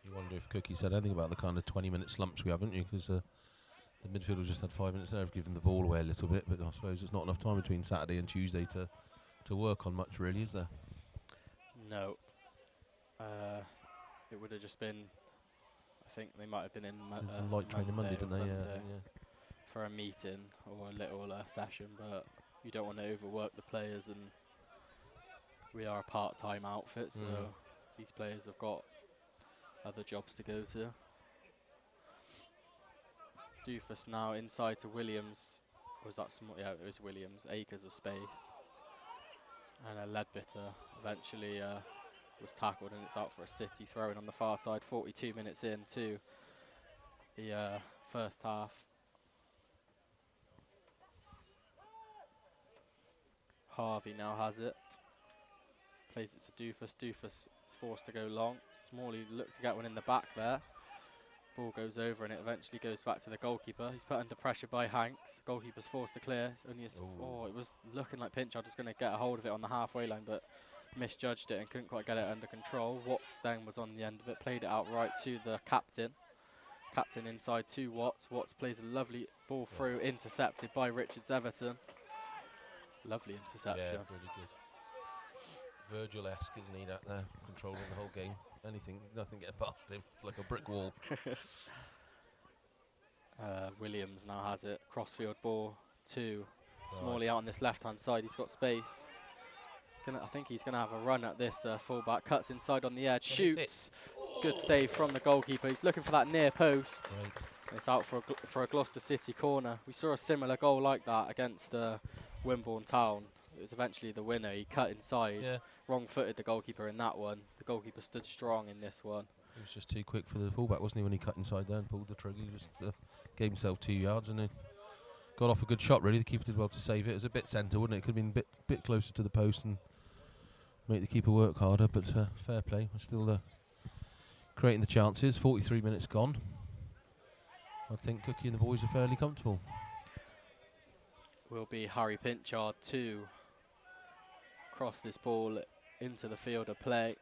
Speaker 2: You wonder if Cookie said anything about the kind of 20-minute slumps we haven't you? Because the midfielder just had 5 minutes there of giving the ball away a little bit, but I suppose there's not enough time between Saturday and Tuesday to work on much, really, is there?
Speaker 1: No. It would have just been, I think they might have been in
Speaker 2: some light training Monday, didn't they? Yeah.
Speaker 1: For a meeting or a little session, but you don't want to overwork the players, and we are a part-time outfit, so these players have got other jobs to go to. Doofus now inside to Williams. Was that small? Yeah, it was Williams. Acres of space. And Leadbitter eventually was tackled, and it's out for a City throw-in on the far side. 42 minutes into the first half. Harvey now has it. Plays it to Doofus. Doofus is forced to go long. Smalley looked to get one in the back there. Ball goes over, and it eventually goes back to the goalkeeper. He's put under pressure by Hanks. Goalkeeper's forced to clear. It's only it was looking like Pinchard was going to get a hold of it on the halfway line, but misjudged it and couldn't quite get it under control. Watts then was on the end of it, played it out right to the captain. Captain inside to Watts. Watts plays a lovely ball through, intercepted by Richards Everton. Lovely interception.
Speaker 2: Yeah, really good. Virgil-esque, isn't he, that there, controlling the whole game. Nothing getting past him. It's like a brick wall.
Speaker 1: Williams now has it. Crossfield ball to Smalley out on this left-hand side. He's got space. I think he's going to have a run at this fullback. Cuts inside on the edge. Shoots. Good save from the goalkeeper. He's looking for that near post.
Speaker 2: Right.
Speaker 1: It's out for a Gloucester City corner. We saw a similar goal like that against Wimborne Town. It was eventually the winner. He cut inside.
Speaker 2: Yeah.
Speaker 1: Wrong-footed the goalkeeper in that one. The goalkeeper stood strong in this one.
Speaker 2: He was just too quick for the fullback, wasn't he, when he cut inside there and pulled the trigger? He just gave himself 2 yards and got off a good shot, really. The keeper did well to save it. It was a bit centre, wouldn't it? It could have been a bit closer to the post and make the keeper work harder, but fair play. We're still creating the chances. 43 minutes gone. I think Cookie and the boys are fairly comfortable.
Speaker 1: Will be Harry Pinchard to cross this ball into the field of play.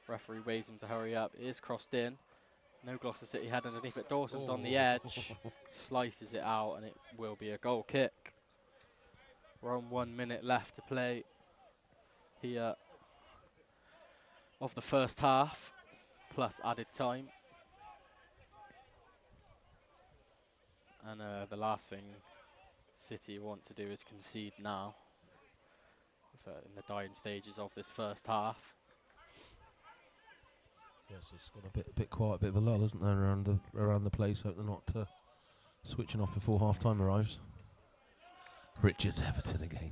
Speaker 1: Referee waves him to hurry up. It is crossed in. No Gloucester City head underneath it. Dawson's on the edge. Slices it out, and it will be a goal kick. We're on 1 minute left to play here of the first half, plus added time. And the last thing City want to do is concede now, in the dying stages of this first half.
Speaker 2: Yes, it's got a bit quiet, a bit of a lull, isn't there, around the place. Hope they're not switching off before half time arrives. Richards Everton again.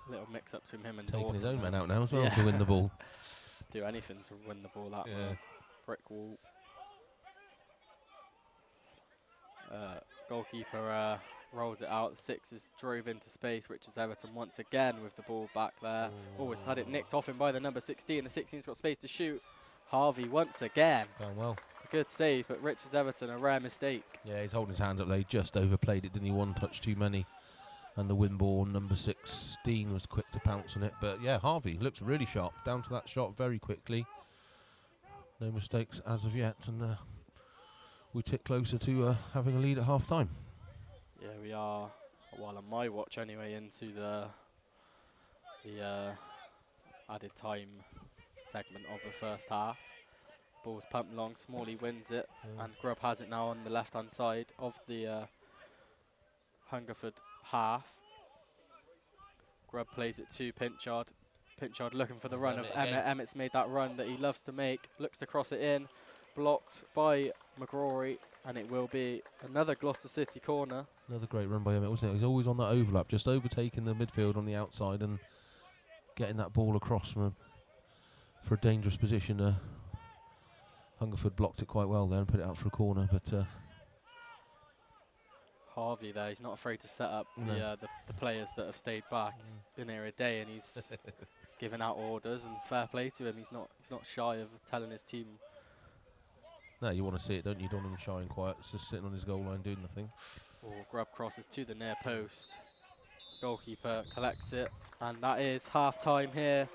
Speaker 1: Little mix up between him and
Speaker 2: taking
Speaker 1: Dawson.
Speaker 2: His own man out now as well to win the ball.
Speaker 1: Do anything to win the ball that way. Brick wall. Goalkeeper rolls it out. The Sixers drove into space. Richards Everton once again with the ball back there. Always had it nicked off him by the number 16. The 16's got space to shoot. Harvey once again.
Speaker 2: Going well.
Speaker 1: A good save, but Richards Everton, a rare mistake.
Speaker 2: Yeah, he's holding his hands up there. He just overplayed it, didn't he? One touch too many. And the Wimborne number 16 was quick to pounce on it. But yeah, Harvey looks really sharp. Down to that shot very quickly. No mistakes as of yet. And we tick closer to having a lead at half time.
Speaker 1: Yeah, we are, well, on my watch anyway, into the added time segment of the first half. Ball's pumped long, Smalley wins it, and Grubb has it now on the left-hand side of the Hungerford half. Grubb plays it to Pinchard. Pinchard looking for the run of Emmett. Emmett's made that run that he loves to make, looks to cross it in, blocked by McGrory, and it will be another Gloucester City corner. Another
Speaker 2: great run by Emmett, wasn't it? He's always on that overlap, just overtaking the midfield on the outside and getting that ball across for a dangerous position. Hungerford blocked it quite well there and put it out for a corner, but
Speaker 1: Harvey there, he's not afraid to set up
Speaker 2: No.
Speaker 1: the players that have stayed back. He's been here a day and he's giving out orders, and fair play to him. He's not shy of telling his team.
Speaker 2: no, you want to see it, don't you? You don't want him shy and quiet. It's just sitting on his goal line doing nothing.
Speaker 1: Grub crosses to the near post. Goalkeeper collects it, and that is half-time here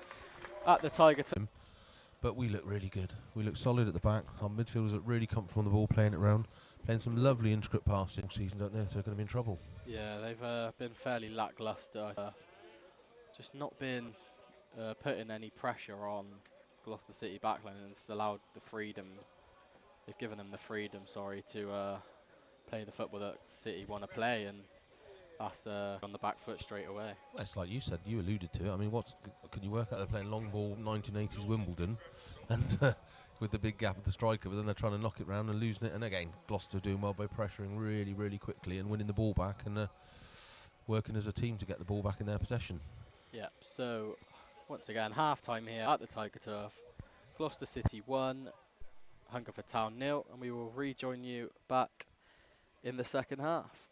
Speaker 1: at the Tiger.
Speaker 2: But we look really good. We look solid at the back. Our midfielders look really comfortable on the ball, playing it round, playing some lovely intricate passing all season, don't they? So they're going to be in trouble.
Speaker 1: Yeah, they've been fairly lacklustre. Just not been putting any pressure on Gloucester City backline, and it's allowed the freedom. They've given them the freedom, to play the football that City want to play, and that's on the back foot straight away.
Speaker 2: Well, it's like you said, you alluded to it. I mean, can you work out they're playing long ball 1980s Wimbledon and with the big gap of the striker, but then they're trying to knock it round and losing it. And again, Gloucester doing well by pressuring really, really quickly and winning the ball back and working as a team to get the ball back in their possession.
Speaker 1: Yep, so once again, half-time here at the Tiger Turf. Gloucester City 1, Hungerford Town 0, and we will rejoin you back in the second half.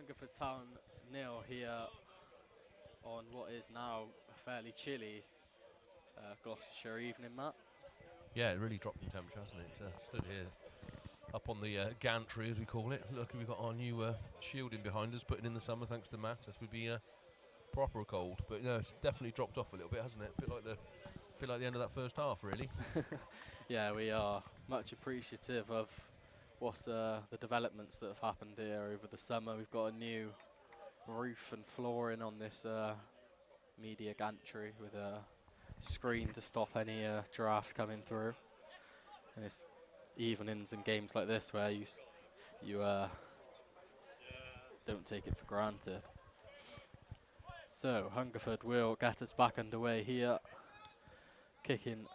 Speaker 1: Hungerford Town 0 here on what is now a fairly chilly Gloucestershire evening, Matt.
Speaker 2: Yeah, it really dropped in temperature, hasn't it? Stood here up on the gantry, as we call it. Look, we've got our new shielding behind us, putting in the summer, thanks to Matt. This would be proper cold, but no, it's definitely dropped off a little bit, hasn't it? A bit like the end of that first half, really.
Speaker 1: Yeah, we are much appreciative of what's the developments that have happened here over the summer. We've got a new roof and flooring on this media gantry with a screen to stop any draft coming through. And it's evenings and games like this where you don't take it for granted. So Hungerford will get us back underway here.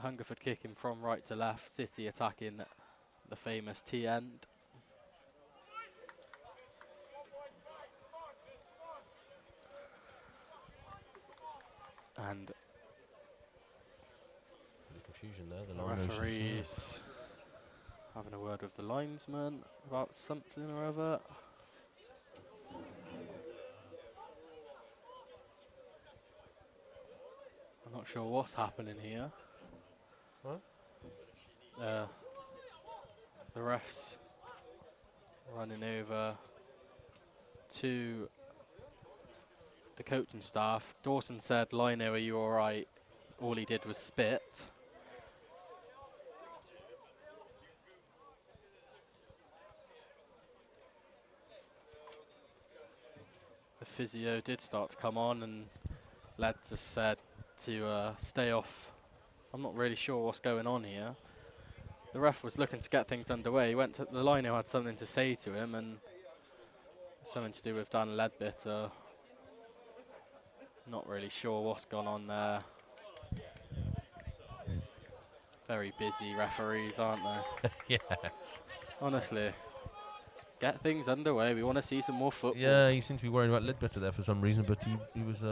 Speaker 1: Hungerford kicking from right to left, City attacking the famous T end. And
Speaker 2: Confusion there. The
Speaker 1: the referees having a word with the linesman about something or other. I'm not sure what's happening here.
Speaker 2: Huh?
Speaker 1: The refs running over to the coaching staff. Dawson said, "Lino, are you all right?" All he did was spit. The physio did start to come on, and lads just said to stay off. I'm not really sure what's going on here. The ref was looking to get things underway. He went to the line, who had something to say to him, and something to do with Dan Ledbetter. Not really sure what's gone on there. Very busy referees, aren't they?
Speaker 2: Yes.
Speaker 1: Honestly, get things underway. We want to see some more football.
Speaker 2: Yeah, he seemed to be worried about Ledbetter there for some reason, but he was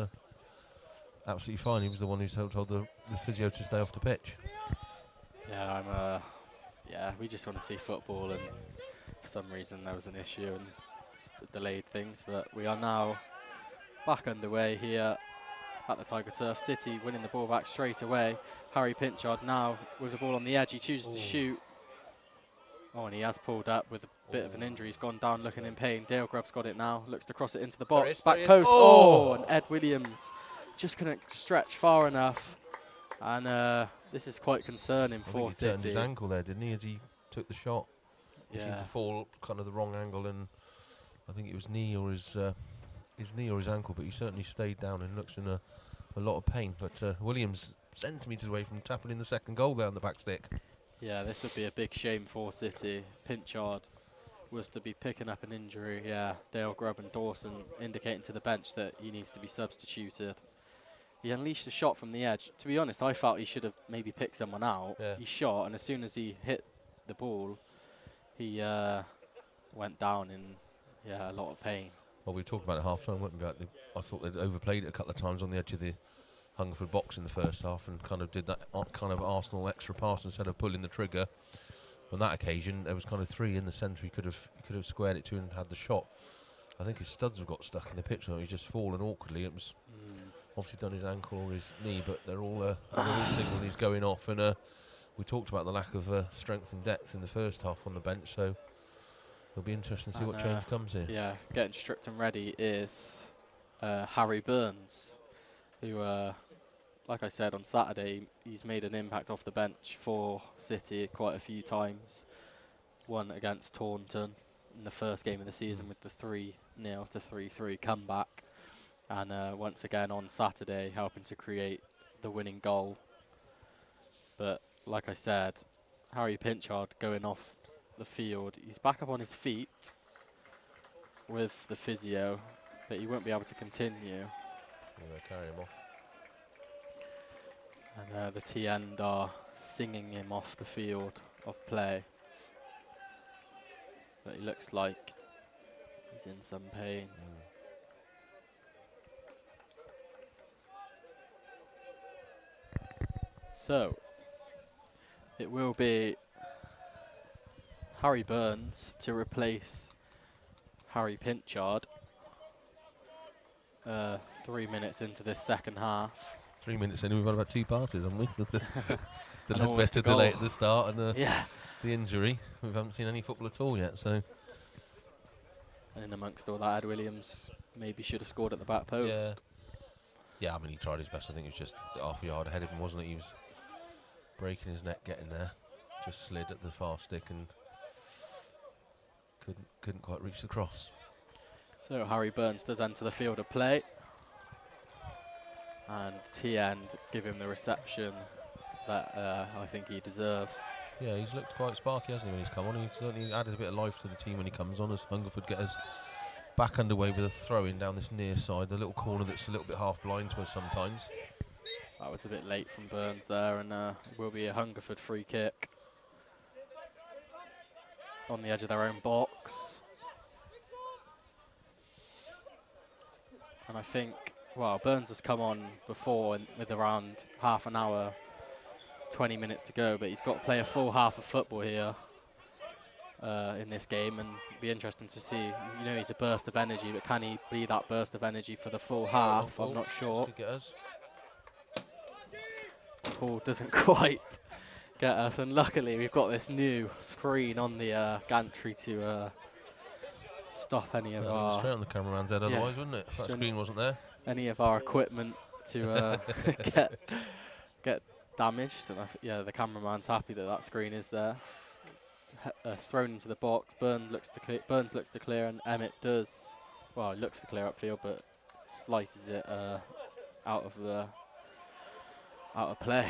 Speaker 2: absolutely fine. He was the one who told the physio to stay off the pitch.
Speaker 1: Yeah, we just want to see football, and for some reason there was an issue and delayed things, but we are now back underway here at the Tiger Turf. City winning the ball back straight away. Harry Pinchard now with the ball on the edge. He chooses to shoot. Oh, and he has pulled up with a bit of an injury. He's gone down looking in pain. Dale Grubb's got it now. Looks to cross it into the box. Back post. Oh, and Ed Williams just couldn't stretch far enough. And this is quite concerning for City.
Speaker 2: He turned his ankle there, didn't he, as he took the shot? He seemed to fall kind of the wrong angle, and I think it was his knee or his ankle, but he certainly stayed down and looks in a lot of pain. But Williams centimetres away from tapping in the second goal there on the back stick.
Speaker 1: Yeah, this would be a big shame for City. Pinchard was to be picking up an injury. Yeah, Dale Grubb and Dawson indicating to the bench that he needs to be substituted. He unleashed a shot from the edge. To be honest, I felt he should have maybe picked someone out. Yeah. He shot, and as soon as he hit the ball, he went down in a lot of pain.
Speaker 2: Well, we talked about it half-time, weren't we? I thought they'd overplayed it a couple of times on the edge of the Hungerford box in the first half and kind of did that kind of Arsenal extra pass instead of pulling the trigger. On that occasion, there was kind of three in the centre he could have squared it to and had the shot. I think his studs have got stuck in the pitch, and he's just fallen awkwardly. It was obviously done his ankle or his knee, but they're all signaling he's going off. And we talked about the lack of strength and depth in the first half on the bench, so it'll be interesting to see what change comes here.
Speaker 1: Yeah, getting stripped and ready is Harry Burns, who, like I said, on Saturday, he's made an impact off the bench for City quite a few times. One against Taunton in the first game of the season with the 3-0 to 3-3 comeback. And once again on Saturday, helping to create the winning goal. But like I said, Harry Pinchard going off the field. He's back up on his feet with the physio, but he won't be able to continue.
Speaker 2: They're carrying him off.
Speaker 1: And the T end are singing him off the field of play. But he looks like he's in some pain. So, it will be Harry Burns to replace Harry Pinchard. 3 minutes into this second half.
Speaker 2: 3 minutes in, we've had about 2 passes, haven't we? The
Speaker 1: And
Speaker 2: led
Speaker 1: almost
Speaker 2: better
Speaker 1: a goal.
Speaker 2: delay at the start and
Speaker 1: Yeah.
Speaker 2: the injury. We haven't seen any football at all yet, so...
Speaker 1: And in amongst all that, Ed Williams maybe should have scored at the back post.
Speaker 2: Yeah. Yeah, I mean, he tried his best. I think it was just half a yard ahead of him, wasn't it? He was breaking his neck getting there. Just slid at the far stick and couldn't quite reach the cross.
Speaker 1: So Harry Burns does enter the field of play. And T-End give him the reception that I think he deserves.
Speaker 2: Yeah, he's looked quite sparky, hasn't he, when he's come on? He's certainly added a bit of life to the team when he comes on, as Hungerford get us back underway with a throw-in down this near side, the little corner that's a little bit half blind to us sometimes.
Speaker 1: That was a bit late from Burns there, and it will be a Hungerford free kick on the edge of their own box. And I think, well, Burns has come on before with around half an hour, 20 minutes to go, but he's got to play a full half of football here in this game, and it'll be interesting to see. You know, he's a burst of energy, but can he be that burst of energy for the full half? I'm not sure. Paul doesn't quite get us, and luckily we've got this new screen on the gantry to stop any of our...
Speaker 2: straight on the cameraman's head otherwise, wouldn't it? If that screen wasn't there.
Speaker 1: Any of our equipment to get damaged, and yeah, the cameraman's happy that that screen is there. Thrown into the box. Burns looks to clear, and Emmett does. Well, he looks to clear upfield, but slices it out of play.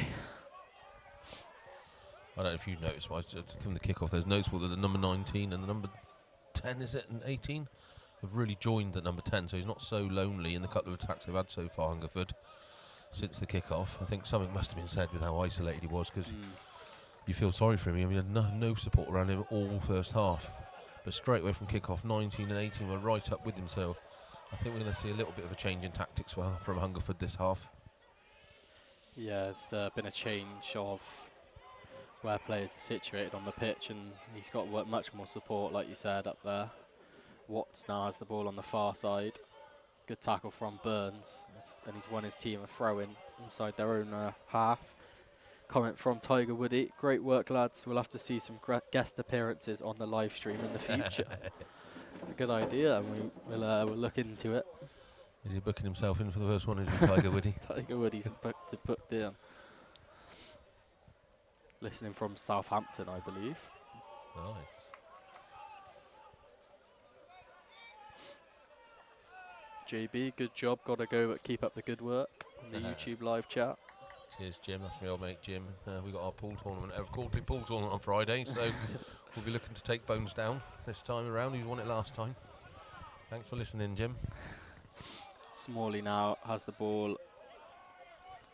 Speaker 2: I don't know if you've noticed, but from the kickoff, there's noticeable that the number 19 and the number 10, is it, and 18, have really joined the number 10, so he's not so lonely in the couple of attacks they've had so far, Hungerford, since the kickoff. I think something must have been said with how isolated he was, because you feel sorry for him. I mean, he had no support around him all first half, but straight away from kickoff, 19 and 18 were right up with him, so I think we're going to see a little bit of a change in tactics from Hungerford this half. Yeah,
Speaker 1: there's been a change of where players are situated on the pitch, and he's got much more support, like you said, up there. Watts now has the ball on the far side. Good tackle from Burns, and he's won his team a throw-in inside their own half. Comment from Tiger Woody: great work, lads. We'll have to see some guest appearances on the live stream in the future. It's a good idea, and we'll look into it.
Speaker 2: Is he booking himself in for the first one, is he, Tiger Woody?
Speaker 1: Tiger Woody's booked in. Listening from Southampton, I believe.
Speaker 2: Nice.
Speaker 1: JB, good job. Got to go, but keep up the good work in the YouTube live chat.
Speaker 2: Cheers, Jim. That's my old mate, Jim. We got our pool tournament, quarterly pool tournament on Friday, so we'll be looking to take Bones down this time around. He's won it last time. Thanks for listening, Jim.
Speaker 1: Smalley now has the ball.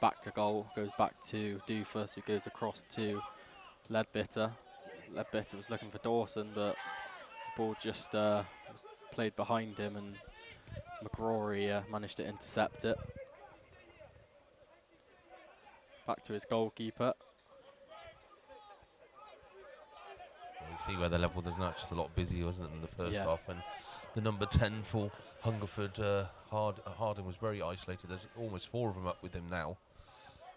Speaker 1: Back to goal, goes back to Doofus, who goes across to Ledbetter. Ledbetter was looking for Dawson, but the ball just was played behind him, and McGrory managed to intercept it. Back to his goalkeeper.
Speaker 2: You see where the level there's now just a lot busier, wasn't it, in the first half, and the number 10 for Hungerford, Harding, was very isolated. There's almost 4 of them up with him now,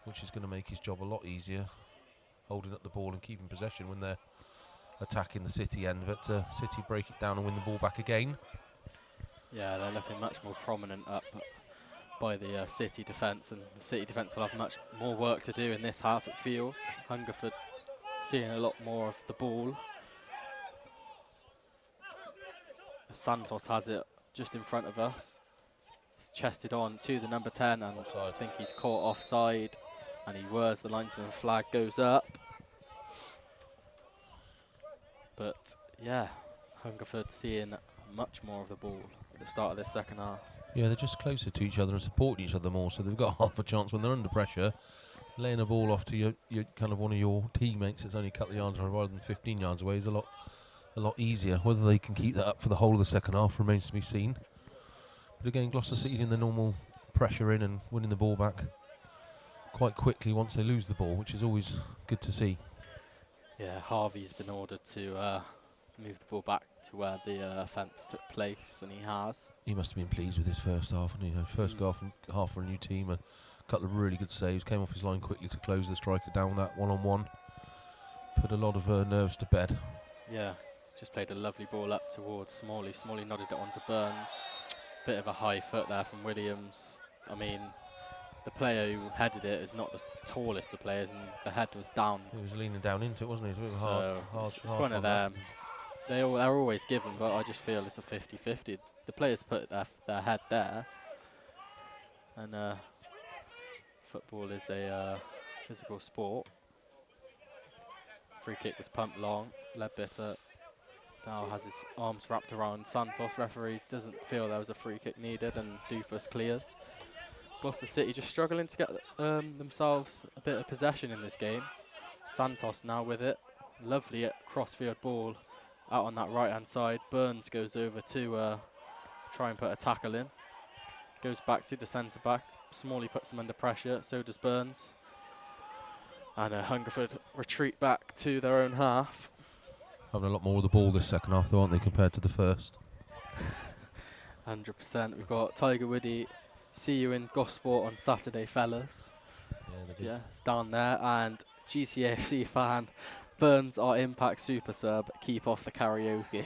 Speaker 2: which is going to make his job a lot easier, holding up the ball and keeping possession when they're attacking the City end. But City break it down and win the ball back again. Yeah,
Speaker 1: they're looking much more prominent up by the City defence, and the City defence will have much more work to do in this half, it feels. Hungerford seeing a lot more of the ball. Santos has it just in front of us. It's chested on to the number 10, and I think he's caught offside, and he whirs. The linesman flag goes up. But yeah, Hungerford seeing much more of the ball at the start of this second half. Yeah, they're just closer to each other and supporting each other more, so they've got half a chance when they're under pressure. Laying a ball off to your kind of one of your teammates that's only a couple of yards away rather than 15 yards away is a lot easier. Whether they can keep that up for the whole of the second half remains to be seen. But again, Gloucester City's in the normal pressure in and winning the ball back quite quickly once they lose the ball, which is always good to see. Yeah, Harvey's been ordered to move the ball back to where the offence took place, and he has.
Speaker 2: He must have been pleased with his first half, and first half for a new team, a couple of really good saves, came off his line quickly to close the striker down that one-on-one. Put a lot of nerves to bed.
Speaker 1: Yeah, he's just played a lovely ball up towards Smalley. Smalley nodded it onto Burns. Bit of a high foot there from Williams. I mean, the player who headed it is not the tallest of players, and the head was down.
Speaker 2: He was leaning down into it, wasn't he? It's a bit
Speaker 1: So
Speaker 2: hard.
Speaker 1: it's one of them. They're always given, but I just feel it's a 50-50. The players put their head there, and football is a physical sport. Free kick was pumped long. Ledbetter now has his arms wrapped around Santos. Referee doesn't feel there was a free kick needed, and Doofus clears. Gloucester City just struggling to get themselves a bit of possession in this game. Santos now with it. Lovely cross-field ball out on that right-hand side. Burns goes over to try and put a tackle in. Goes back to the centre-back. Smalley puts him under pressure, so does Burns. And Hungerford retreat back to their own half.
Speaker 2: Having a lot more of the ball this second half, though, aren't they, compared to the first?
Speaker 1: 100%. We've got Tiger Woody. See you in Gosport on Saturday, fellas. Yeah, it's down there. And GCAFC fan, Burns, our Impact super sub, keep off the karaoke.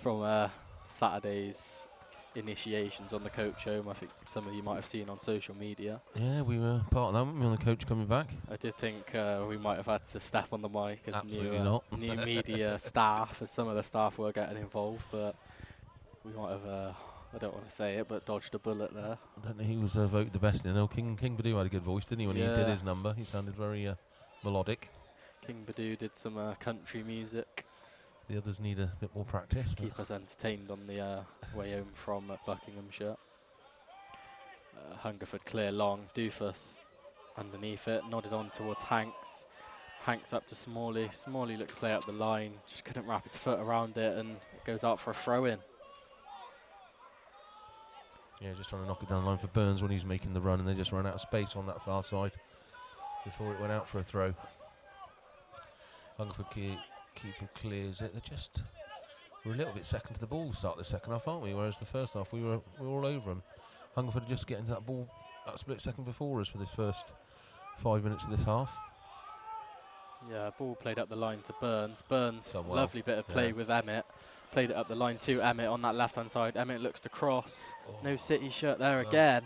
Speaker 1: From Saturday's initiations on the coach home. I think some of you might have seen on social media.
Speaker 2: Yeah, we were part of that, weren't we, on the coach coming back?
Speaker 1: I did think we might have had to step on the mic as
Speaker 2: Absolutely
Speaker 1: new media staff, as some of the staff were getting involved, but we might have, I don't want to say it, but dodged a bullet there.
Speaker 2: I don't know who was voted the best. King Badu had a good voice, didn't he, when he did his number? He sounded very melodic.
Speaker 1: King Badu did some country music.
Speaker 2: The others need a bit more practice.
Speaker 1: Keep us entertained on the way home from Buckinghamshire. Hungerford clear long. Doofus underneath it. Nodded on towards Hanks. Hanks up to Smalley. Smalley looks play up the line. Just couldn't wrap his foot around it, and it goes out for a throw-in.
Speaker 2: Yeah, just trying to knock it down the line for Burns when he's making the run, and they just ran out of space on that far side before it went out for a throw. Hungerford keeper clears it. We're a little bit second to the ball to start the second half, aren't we? Whereas the first half we were all over them. Hungerford just getting to that ball that split second before us for this first 5 minutes of this half.
Speaker 1: Yeah, ball played up the line to Burns. Burns,
Speaker 2: Done well.
Speaker 1: Lovely bit of play with Emmett. Played it up the line to Emmett on that left-hand side. Emmett looks to cross. No City shirt there again.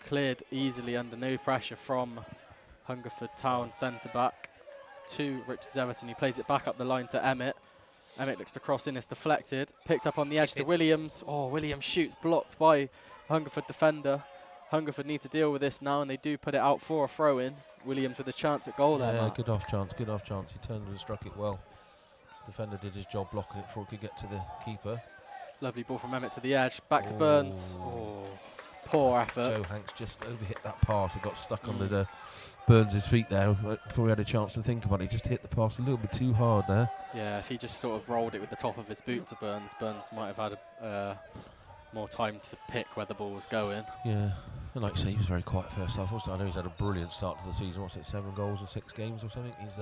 Speaker 1: Cleared easily under no pressure from Hungerford Town centre-back to Richards Everton. He plays it back up the line to Emmett. Emmett looks to cross in, it's deflected. Picked up on the edge to Williams. Oh, Williams shoots, blocked by Hungerford defender. Hungerford need to deal with this now, and they do put it out for a throw-in. Williams with a chance at goal there, Matt.
Speaker 2: Good off chance. He turned and struck it well. Defender did his job blocking it before it could get to the keeper.
Speaker 1: Lovely ball from Emmett to the edge, back to Burns. Oh, poor effort.
Speaker 2: Joe Hanks just overhit that pass. It got stuck under Burns' feet there before he had a chance to think about it. He just hit the pass a little bit too hard there.
Speaker 1: Yeah, if he just sort of rolled it with the top of his boot to Burns, Burns might have had more time to pick where the ball was going.
Speaker 2: Yeah, and like I say, he was very quiet first half. Also, I know he's had a brilliant start to the season. What's it, 7 goals in 6 games or something? He's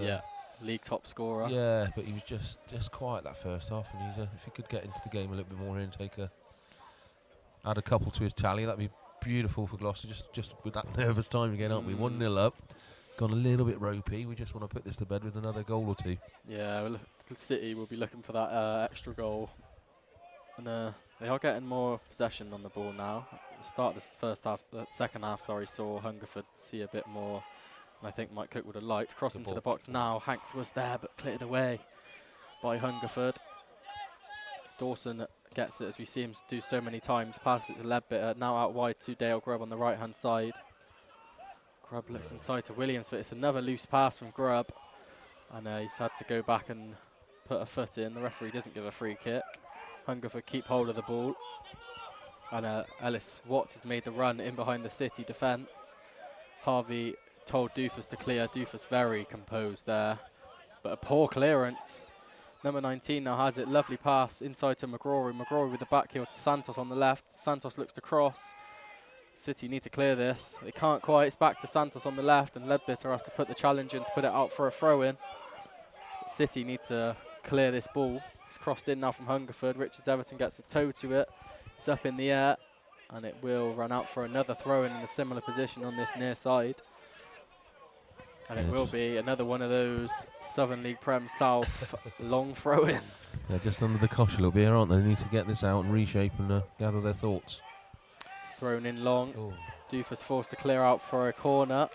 Speaker 1: league top scorer.
Speaker 2: Yeah, but he was just quiet that first half, and if he could get into the game a little bit more and add a couple to his tally, that'd be beautiful for Gloucester. Just with that nervous time again, aren't we? 1-0 up, gone a little bit ropey. We just want to put this to bed with another goal or two. Yeah,
Speaker 1: well, City will be looking for that extra goal, and they are getting more possession on the ball now. At the start of the second half, saw Hungerford see a bit more. And I think Mike Cook would have liked. Cross into the box now. Hanks was there, but cleared away by Hungerford. Dawson gets it, as we see him do so many times. Passes it to Ledbetter. Now out wide to Dale Grubb on the right-hand side. Grubb looks inside to Williams, but it's another loose pass from Grubb. And he's had to go back and put a foot in. The referee doesn't give a free kick. Hungerford keep hold of the ball. And Ellis Watts has made the run in behind the City defence. Harvey told Doofus to clear. Doofus very composed there, but a poor clearance. Number 19 now has it. Lovely pass inside to McGrory. McGrory with the back heel to Santos on the left. Santos looks to cross. City need to clear this. They can't quite. It's back to Santos on the left, and Ledbetter has to put the challenge in to put it out for a throw-in. City need to clear this ball. It's crossed in now from Hungerford. Richards Everton gets a toe to it. It's up in the air, and it will run out for another throw-in in a similar position on this near side. And it will be another one of those Southern League Prem South long throw-ins.
Speaker 2: They're just under the cosh a little bit here, aren't they? They need to get this out and reshape and gather their thoughts.
Speaker 1: It's thrown in long.
Speaker 2: Oh.
Speaker 1: Doofus forced to clear out for a corner.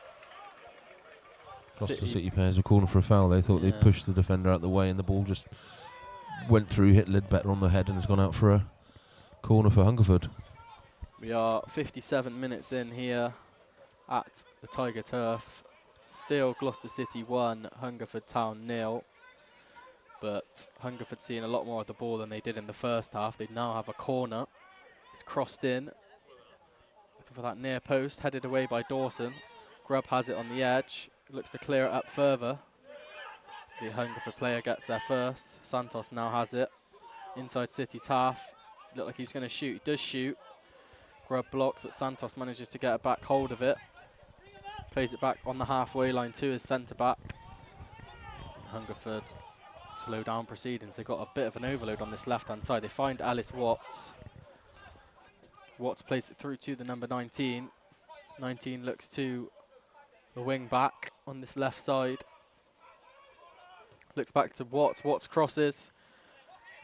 Speaker 2: Gloucester City players were calling for a foul. They thought they'd pushed the defender out the way, and the ball just went through, hit Ledbetter on the head, and has gone out for a corner for Hungerford.
Speaker 1: We are 57 minutes in here at the Tiger Turf. Still Gloucester City 1, Hungerford Town 0. But Hungerford seeing a lot more of the ball than they did in the first half. They now have a corner. It's crossed in. Looking for that near post, headed away by Dawson. Grubb has it on the edge. Looks to clear it up further. The Hungerford player gets there first. Santos now has it. Inside City's half. Looked like he was going to shoot. He does shoot. Grubb blocks, but Santos manages to get a back hold of it. Plays it back on the halfway line to his centre-back. Hungerford slow down proceedings. They've got a bit of an overload on this left-hand side. They find Alice Watts. Watts plays it through to the number 19. 19 looks to the wing back on this left side. Looks back to Watts. Watts crosses.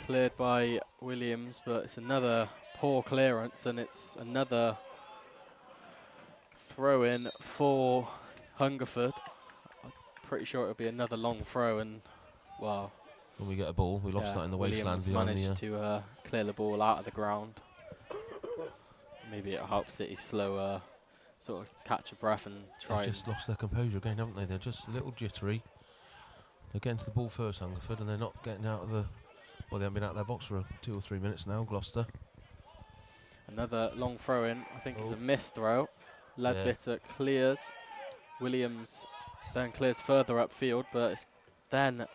Speaker 1: Cleared by Williams, but it's another poor clearance, and it's another throw-in for Hungerford. I'm pretty sure it'll be another long throw, and well,
Speaker 2: when we get a ball, we lost that in the wasteland.
Speaker 1: Williams managed to clear the ball out of the ground. Maybe it'll help City slow, sort of catch a breath and try.
Speaker 2: They've just lost their composure again, haven't they? They're just a little jittery. They're getting to the ball first, Hungerford, and they're not getting out of the. Well, they haven't been out of their box for 2 or 3 minutes now, Gloucester.
Speaker 1: Another long throw-in. I think it's a missed throw. Ledbetter clears. Williams then clears further upfield, but it's then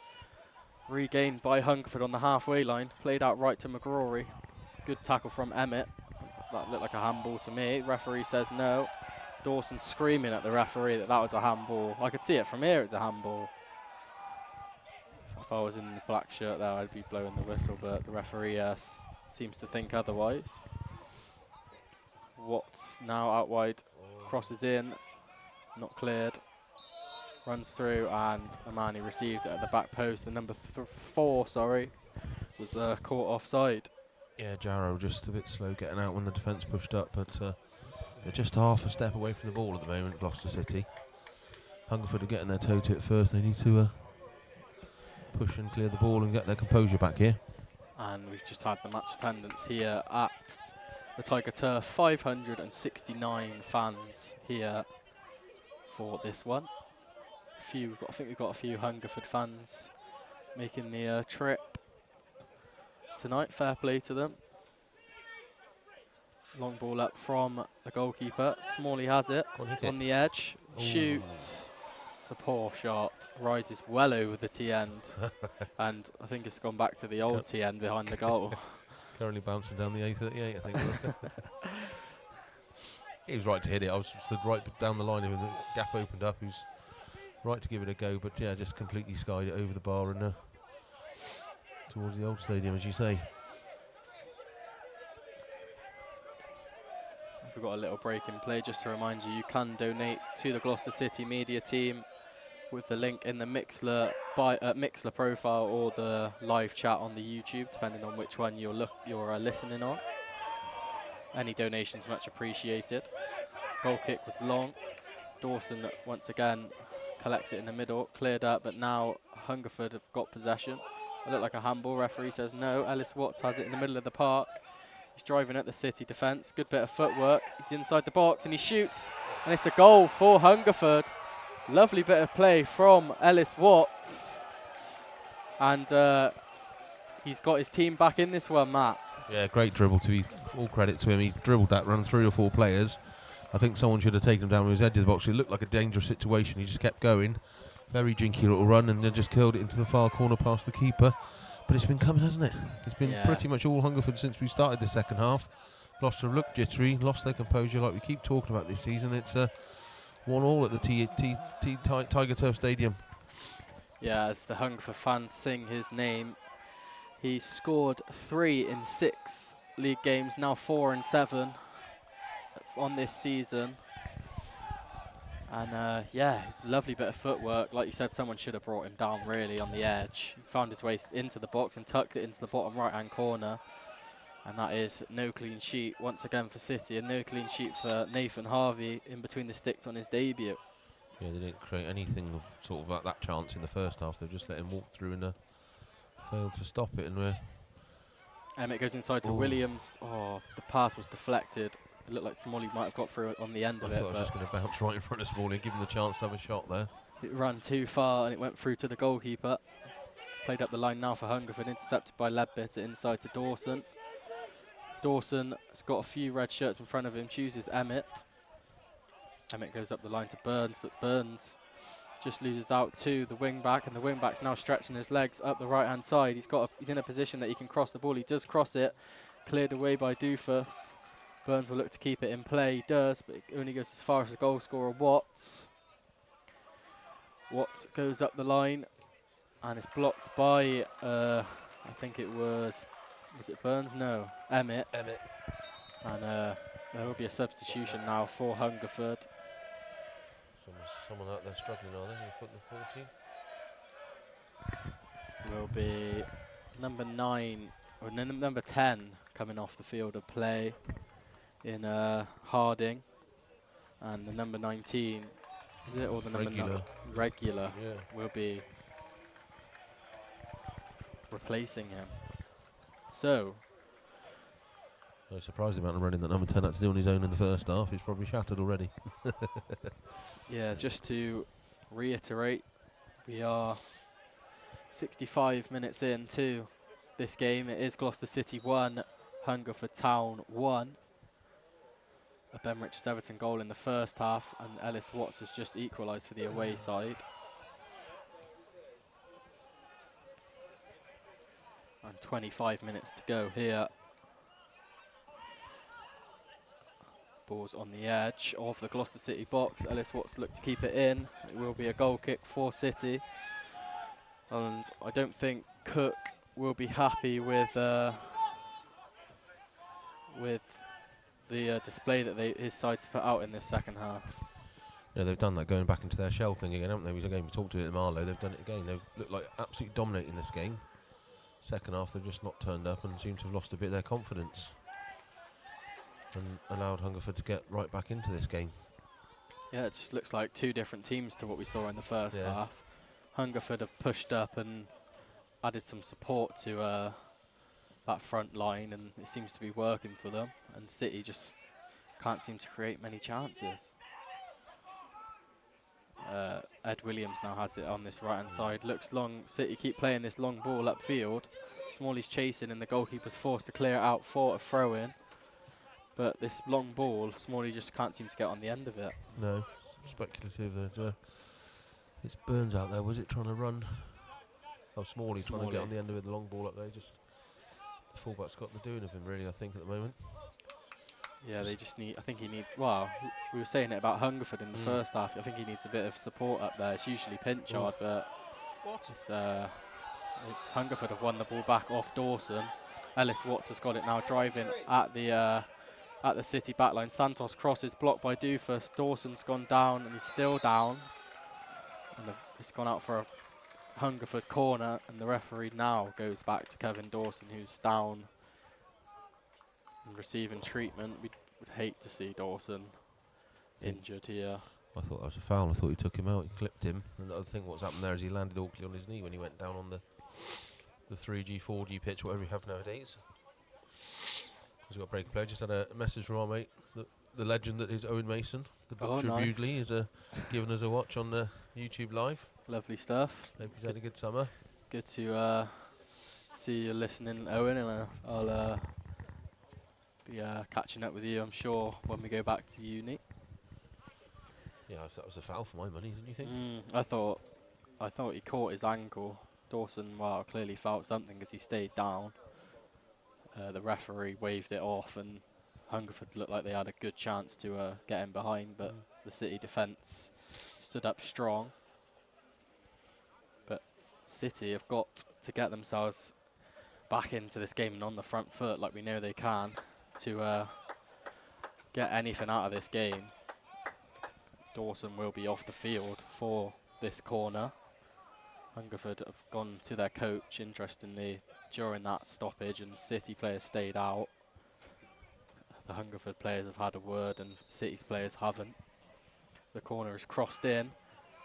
Speaker 1: regained by Hungerford on the halfway line. Played out right to McGrory. Good tackle from Emmett. That looked like a handball to me. Referee says no. Dawson screaming at the referee that was a handball. I could see it from here, it's a handball. If I was in the black shirt there, I'd be blowing the whistle, but the referee seems to think otherwise. Watts now out wide, crosses in, not cleared, runs through, and the man he received at the back post, the number 4, was caught offside.
Speaker 2: Yeah, Jarrow just a bit slow getting out when the defence pushed up, but they're just half a step away from the ball at the moment, Gloucester City. Hungerford are getting their toe to it first. They need to push and clear the ball and get their composure back here.
Speaker 1: And we've just had the match attendance here at the Tiger Turf. 569 fans here for this one. I think we've got a few Hungerford fans making the trip tonight. Fair play to them. Long ball up from the goalkeeper. Smalley has it on the edge. Shoots. It's a poor shot. Rises well over the T end. And I think it's gone back to the old T end behind the goal.
Speaker 2: Currently bouncing down the A38, I think. He was right to hit it. I was stood right down the line when the gap opened up. He was right to give it a go, but yeah, just completely skied it over the bar and towards the old stadium, as you say.
Speaker 1: We've got a little break in play. Just to remind you, you can donate to the Gloucester City media team with the link in the Mixler profile or the live chat on the YouTube, depending on which one you're listening on. Any donations much appreciated. Goal kick was long. Dawson once again collects it in the middle, cleared up, but now Hungerford have got possession. It looked like a handball. Referee says no. Ellis Watts has it in the middle of the park. He's driving at the City defence. Good bit of footwork. He's inside the box and he shoots. And it's a goal for Hungerford. Lovely bit of play from Ellis Watts. And he's got his team back in this one, Matt.
Speaker 2: Yeah, great dribble too. All credit to him. He dribbled that, run 3 or 4 players. I think someone should have taken him down with his edge of the box. It looked like a dangerous situation. He just kept going. Very jinky little run, and then just curled it into the far corner past the keeper. But it's been coming, hasn't it? It's been pretty much all Hungerford since we started the second half. Gloucester have looked jittery, lost their composure like we keep talking about this season. It's 1-1 at the Tiger Turf Stadium.
Speaker 1: Yeah, as the Hungerford fans sing his name, He's scored 3 in 6 league games, now 4 and 7 on this season. And yeah, it's a lovely bit of footwork. Like you said, someone should have brought him down really on the edge. He found his way into the box and tucked it into the bottom right-hand corner. And that is no clean sheet once again for City, and no clean sheet for Nathan Harvey in between the sticks on his debut.
Speaker 2: Yeah, they didn't create anything of sort of like that chance in the first half. They just let him walk through and failed to stop it. And
Speaker 1: Emmett goes inside to Williams. Oh, the pass was deflected. It looked like Smalley might have got through it on the end of it.
Speaker 2: I thought I was just going to bounce right in front of Smalley and give him the chance to have a shot there.
Speaker 1: It ran too far and it went through to the goalkeeper. Played up the line now for Hungerford, intercepted by Ledbetter inside to Dawson. Dawson has got a few red shirts in front of him, chooses Emmett. Emmett goes up the line to Burns, but Burns just loses out to the wing back, and the wing back's now stretching his legs up the right hand side. He's in a position that he can cross the ball. He does cross it, cleared away by Doofus. Burns will look to keep it in play. He does, but it only goes as far as the goal scorer Watts. Watts goes up the line, and it's blocked by I think it was it Burns? No, Emmett. And there will be a substitution now for Hungerford.
Speaker 2: Someone out there struggling, are they? Foot the 14.
Speaker 1: Will be number 9 or number 10 coming off the field of play in Harding, and the number 19 is it, or the number regular
Speaker 2: yeah,
Speaker 1: will be replacing him. So
Speaker 2: no surprise the amount of running that number 10 had to do on his own in the first half. He's probably shattered already.
Speaker 1: yeah, just to reiterate, we are 65 minutes into this game. It is Gloucester City 1, Hungerford Town 1. A Ben Richards Everton goal in the first half, and Ellis Watts has just equalised for the away side. And 25 minutes to go here. Ball's on the edge of the Gloucester City box. Ellis Watts look to keep it in. It will be a goal kick for City. And I don't think Cook will be happy with the display that his side's put out in this second half.
Speaker 2: Yeah, they've done that, going back into their shell thing again, haven't they? We talked to it at Marlow. They've done it again. They've looked like absolutely dominating this game. Second half, they've just not turned up and seem to have lost a bit of their confidence, and allowed Hungerford to get right back into this game.
Speaker 1: Yeah, it just looks like two different teams to what we saw in the first half. Hungerford have pushed up and added some support to that front line, and it seems to be working for them. And City just can't seem to create many chances. Ed Williams now has it on this right-hand side. Looks long. City keep playing this long ball upfield. Smalley's chasing, and the goalkeeper's forced to clear it out for a throw-in. But this long ball, Smalley just can't seem to get on the end of it.
Speaker 2: No, speculative. It's Burns out there. Was it trying to run? Oh, Smalley trying to get on the end of it. The long ball up there. Just the fullback's got the doing of him, really, I think, at the moment.
Speaker 1: Yeah, they just need. I think he needs. Well, we were saying it about Hungerford in the first half. I think he needs a bit of support up there. It's usually Pinchard, but it's, Hungerford have won the ball back off Dawson. Ellis Watts has got it now, driving at the City backline. Santos crosses, blocked by Doofus. Dawson's gone down, and he's still down. And it's gone out for a Hungerford corner, and the referee now goes back to Kevin Dawson, who's down and receiving treatment. We would hate to see Dawson injured here.
Speaker 2: I thought that was a foul. I thought he took him out. He clipped him. And the other thing, what's happened there is he landed awkwardly on his knee when he went down on the 3G, 4G pitch, whatever you have nowadays. He's got a break play. Just had a message from our mate, the legend that is Owen Mason, the Butcher of Bewdley, is giving us a watch on the YouTube live.
Speaker 1: Lovely stuff.
Speaker 2: Hope he's had a good summer.
Speaker 1: Good to see you listening, Owen, and I'll be catching up with you, I'm sure, when we go back to uni.
Speaker 2: Yeah, that was a foul for my money, didn't you think?
Speaker 1: I thought he caught his ankle. Dawson, well, clearly felt something because he stayed down. The referee waved it off, and Hungerford looked like they had a good chance to get him behind, but the City defence stood up strong. But City have got to get themselves back into this game and on the front foot like we know they can to get anything out of this game. Dawson will be off the field for this corner. Hungerford have gone to their coach, interestingly, during that stoppage, and City players stayed out. The Hungerford players have had a word and City's players haven't. The corner is crossed in.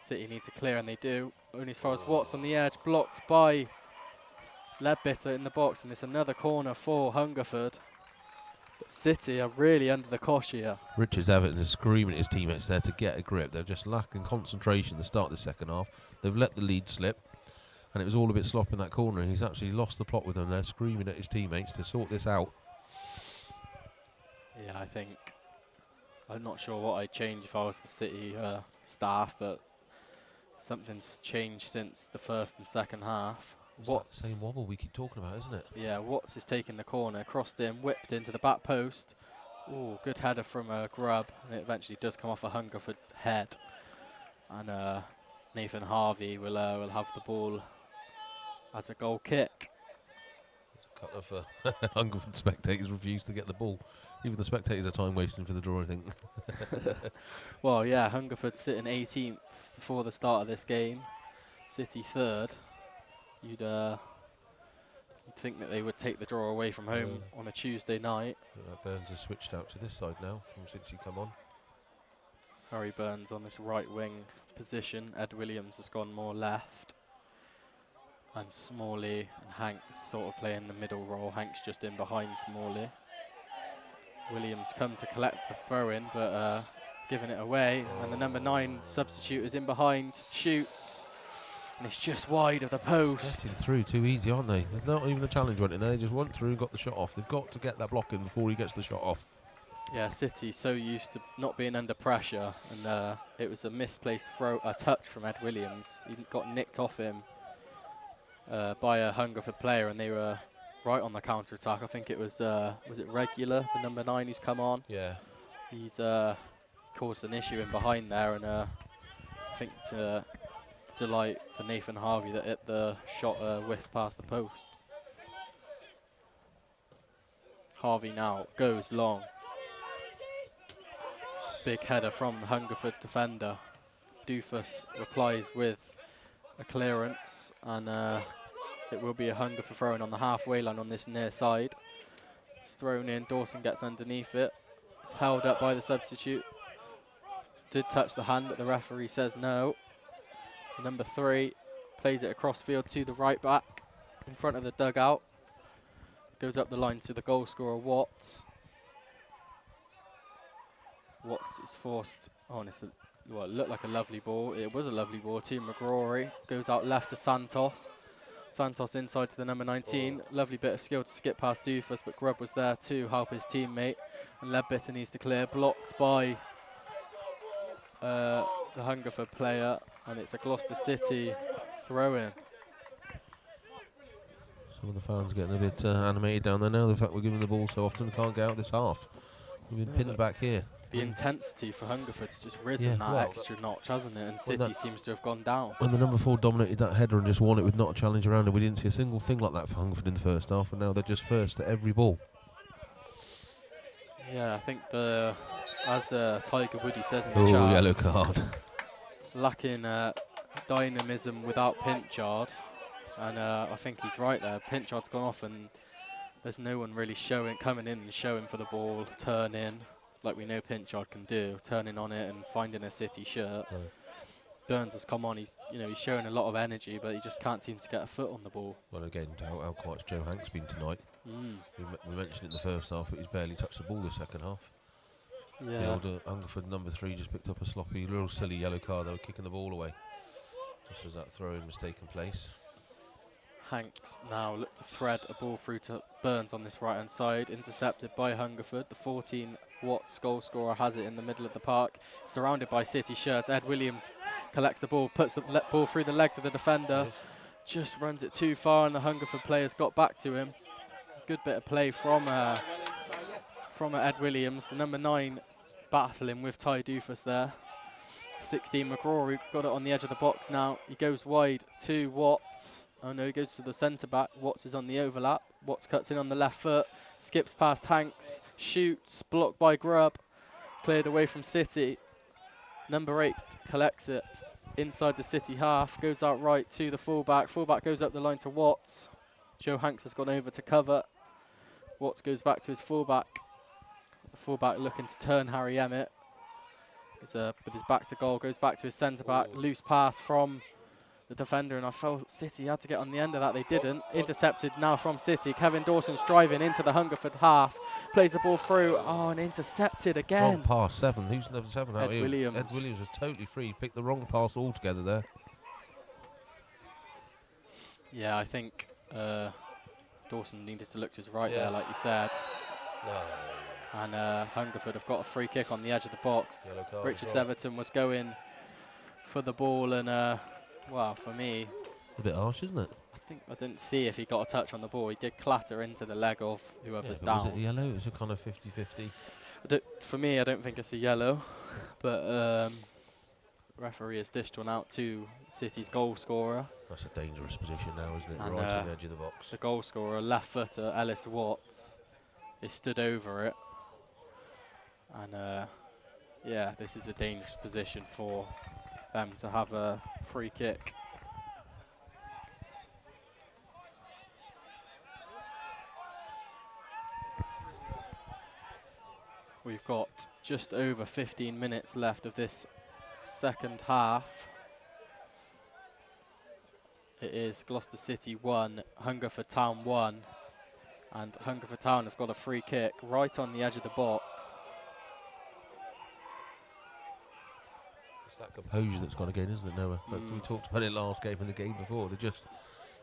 Speaker 1: City need to clear, and they do. Only as far as Watts on the edge, blocked by Ledbetter in the box, and it's another corner for Hungerford. But City are really under the cosh here.
Speaker 2: Richards Everton is screaming at his teammates there to get a grip. They're just lacking concentration at the start of the second half. They've let the lead slip, and it was all a bit sloppy in that corner, and he's actually lost the plot with them. They're screaming at his teammates to sort this out.
Speaker 1: Yeah, I'm not sure what I'd change if I was the City staff, but something's changed since the first and second half.
Speaker 2: Watts, that same wobble we keep talking about, isn't it?
Speaker 1: Yeah, Watts is taking the corner, crossed in, whipped into the back post. Ooh, good header from Grubb, and it eventually does come off a Hungerford head. And Nathan Harvey will have the ball as a goal kick.
Speaker 2: A couple of Hungerford spectators refuse to get the ball. Even the spectators are time wasting for the draw, I think.
Speaker 1: Well, yeah, Hungerford sitting 18th before the start of this game. City 3rd. You'd think that they would take the draw away from home on a Tuesday night.
Speaker 2: Burns has switched out to this side now from City come on.
Speaker 1: Harry Burns on this right wing position. Ed Williams has gone more left. And Smalley and Hanks sort of playing the middle role. Hanks just in behind Smalley. Williams come to collect the throw-in, but giving it away. And the number 9 substitute is in behind, shoots. And it's just wide of the post.
Speaker 2: Getting through too easy, aren't they? There's not even a challenge went in there. They just went through and got the shot off. They've got to get that block in before he gets the shot off.
Speaker 1: Yeah, City so used to not being under pressure, and it was a misplaced a touch from Ed Williams. He got nicked off him by a Hungerford player, and they were right on the counter attack. I think it was it Regular, the number 9 who's come on?
Speaker 2: Yeah.
Speaker 1: He's caused an issue in behind there, and I think to delight for Nathan Harvey that the shot whisked past the post. Harvey now goes long. Big header from the Hungerford defender. Doofus replies with a clearance, and it will be a Hungerford throw-in on the halfway line on this near side. It's thrown in, Dawson gets underneath it. It's held up by the substitute. Did touch the hand, but the referee says no. Number 3 plays it across field to the right back in front of the dugout. Goes up the line to the goal scorer, Watts. Watts is forced on. It looked like a lovely ball. It was a lovely ball to McGrory. Goes out left to Santos. Santos inside to the number 19. Lovely bit of skill to skip past Doofus, but Grubb was there to help his teammate. And Ledbetter needs to clear. Blocked by the Hungerford player. And it's a Gloucester City throw-in.
Speaker 2: Some of the fans getting a bit animated down there now. The fact we're giving the ball so often, can't get out this half. We've been pinned back here.
Speaker 1: The intensity for Hungerford's just risen extra notch, hasn't it? And City seems to have gone down.
Speaker 2: When the number 4 dominated that header and just won it with not a challenge around it, we didn't see a single thing like that for Hungerford in the first half, and now they're just first at every ball.
Speaker 1: Yeah, I think as Tiger Woody says in the chat,
Speaker 2: yellow card.
Speaker 1: Lacking dynamism without Pinchard, and I think he's right there. Pinchard's gone off, and there's no one really coming in and showing for the ball, turn in, like we know Pinchard can do, turning on it and finding a City shirt.
Speaker 2: Right.
Speaker 1: Burns has come on. He's showing a lot of energy, but he just can't seem to get a foot on the ball.
Speaker 2: Well, again, how quiet's Joe Hanks been tonight? We mentioned it in the first half, but he's barely touched the ball the second half.
Speaker 1: Yeah.
Speaker 2: The old Hungerford number 3 just picked up a sloppy, real silly yellow card. They were kicking the ball away just as that throw-in was taking place.
Speaker 1: Hanks now look to thread a ball through to Burns on this right-hand side, intercepted by Hungerford. The 14 Watts goal scorer has it in the middle of the park, surrounded by City shirts. Ed Williams collects the ball, puts the ball through the legs of the defender, just runs it too far, and the Hungerford players got back to him. Good bit of play from Ed Williams, the number 9 battling with Ty Doofus there. 16 McGrory got it on the edge of the box now. He goes wide to Watts. Oh no, he goes to the centre-back. Watts is on the overlap. Watts cuts in on the left foot, skips past Hanks, shoots, blocked by Grubb, cleared away from City. Number 8 collects it inside the City half, goes out right to the fullback. Fullback goes up the line to Watts. Joe Hanks has gone over to cover. Watts goes back to his fullback. The fullback looking to turn Harry Emmett. With his back to goal, goes back to his centre-back. Loose pass from the defender, and I felt City had to get on the end of that. They didn't. Intercepted now from City. Kevin Dawson's driving into the Hungerford half. Plays the ball through. Oh, and intercepted again.
Speaker 2: Wrong pass, 7. Who's number 7 out here?
Speaker 1: Williams.
Speaker 2: Ed Williams was totally free. He picked the wrong pass altogether there.
Speaker 1: Yeah, I think Dawson needed to look to his right there, like you said.
Speaker 2: No.
Speaker 1: And Hungerford have got a free kick on the edge of the box. Richards Everton was going for the ball, and well, for me,
Speaker 2: a bit harsh, isn't it?
Speaker 1: I didn't see if he got a touch on the ball. He did clatter into the leg of whoever's down.
Speaker 2: Was it yellow? It's a kind of 50-50.
Speaker 1: For me, I don't think it's a yellow, but the referee has dished one out to City's goal scorer.
Speaker 2: That's a dangerous position now, isn't it?
Speaker 1: And
Speaker 2: Right on the edge of the box.
Speaker 1: The goal scorer, left footer Ellis Watts, is stood over it. And yeah, this is a dangerous position for them to have a free kick. We've got just over 15 minutes left of this second half. It is Gloucester City 1, Hungerford Town 1. And Hungerford Town have got a free kick right on the edge of the box.
Speaker 2: It's that composure that's gone again, isn't it, Noah? We talked about it last game and the game before. They just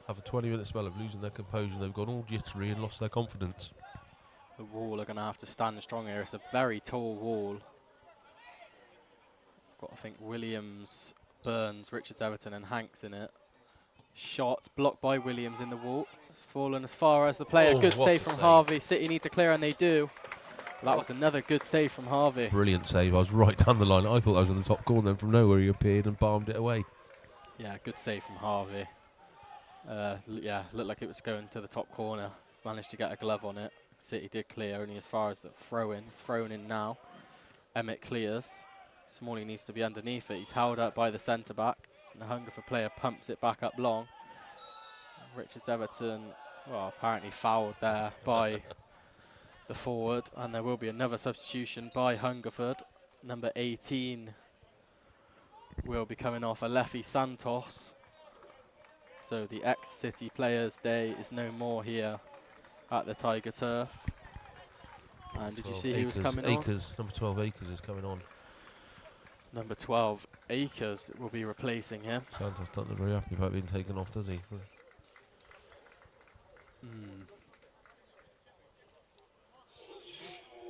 Speaker 2: have a 20-minute spell of losing their composure. They've gone all jittery and lost their confidence.
Speaker 1: The wall are going to have to stand strong here. It's a very tall wall. Got, I think, Williams, Burns, Richards Everton and Hanks in it. Shot blocked by Williams in the wall. It's fallen as far as the player. Good save from Harvey. City need to clear, and they do. That was another good save from Harvey.
Speaker 2: Brilliant save. I was right down the line. I thought I was in the top corner, then from nowhere he appeared and palmed it away.
Speaker 1: Yeah, good save from Harvey. Yeah, looked like it was going to the top corner. Managed to get a glove on it. City did clear only as far as the throw-in. It's thrown in now. Emmett clears. Smalley needs to be underneath it. He's held up by the centre-back. The Hungerford player pumps it back up long. Richards Everton, well, apparently fouled there by the forward, and there will be another substitution by Hungerford. Number 18 will be coming off Alefi Santos. So the ex-City Players' Day is no more here at the Tiger Turf. And did you see who was coming on?
Speaker 2: Number 12 Acres is coming on.
Speaker 1: Number 12 Acres will be replacing him.
Speaker 2: Santos doesn't look very happy about being taken off, does he?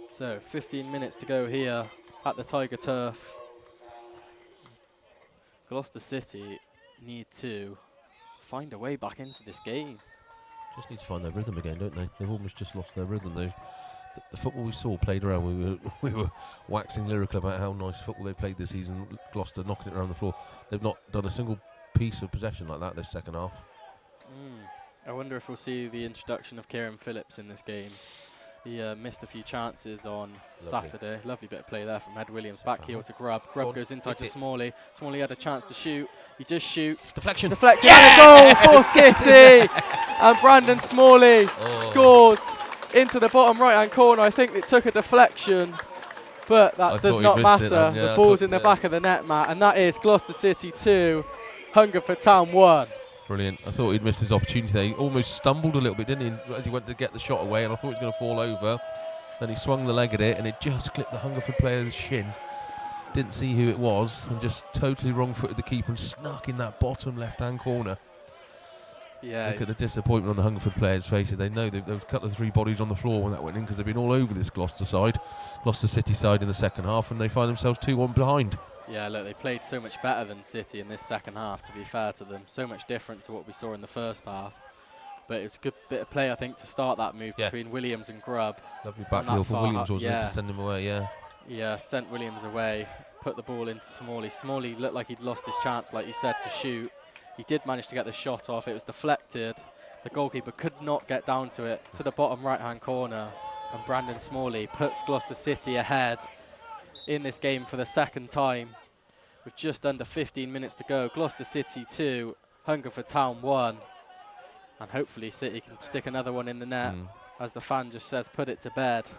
Speaker 1: So 15 minutes to go here at the Tiger Turf. Gloucester City need to find a way back into this game.
Speaker 2: Just need to find their rhythm again, don't they? They've almost just lost their rhythm. The football we saw played around, we were waxing lyrical about how nice football they played this season. Gloucester knocking it around the floor. They've not done a single piece of possession like that this second half.
Speaker 1: I wonder if we'll see the introduction of Kieran Phillips in this game. He missed a few chances on Saturday. Lovely bit of play there from Ed Williams. Back heel to Grubb. Grubb goes inside to Smalley. Smalley had a chance to shoot. He just shoots.
Speaker 2: Deflection.
Speaker 1: Deflected. And a goal for City. And Brandon Smalley scores into the bottom right-hand corner. I think it took a deflection, but that does not matter. The ball's in the back of the net, Matt. And that is Gloucester City 2, Hungerford Town 1.
Speaker 2: Brilliant. I thought he'd missed his opportunity there. He almost stumbled a little bit, didn't he, as he went to get the shot away, and I thought he was going to fall over. Then he swung the leg at it, and it just clipped the Hungerford player's shin. Didn't see who it was, and just totally wrong-footed the keeper and snuck in that bottom left-hand corner.
Speaker 1: Yeah,
Speaker 2: look at the disappointment on the Hungerford players' faces. They know there was a couple of 3 bodies on the floor when that went in, because they've been all over this Gloucester City side in the second half, and they find themselves 2-1 behind.
Speaker 1: Yeah, look, they played so much better than City in this second half, to be fair to them. So much different to what we saw in the first half. But it was a good bit of play, I think, to start that move between Williams and Grubb.
Speaker 2: Lovely back heel for Williams, wasn't it, to send him away,
Speaker 1: Yeah, sent Williams away, put the ball into Smalley. Smalley looked like he'd lost his chance, like you said, to shoot. He did manage to get the shot off. It was deflected. The goalkeeper could not get down to it, to the bottom right-hand corner. And Brandon Smalley puts Gloucester City ahead in this game for the second time with just under 15 minutes to go. Gloucester City 2, Hungerford Town 1. And hopefully City can stick another one in the net. As the fan just says, put it to bed.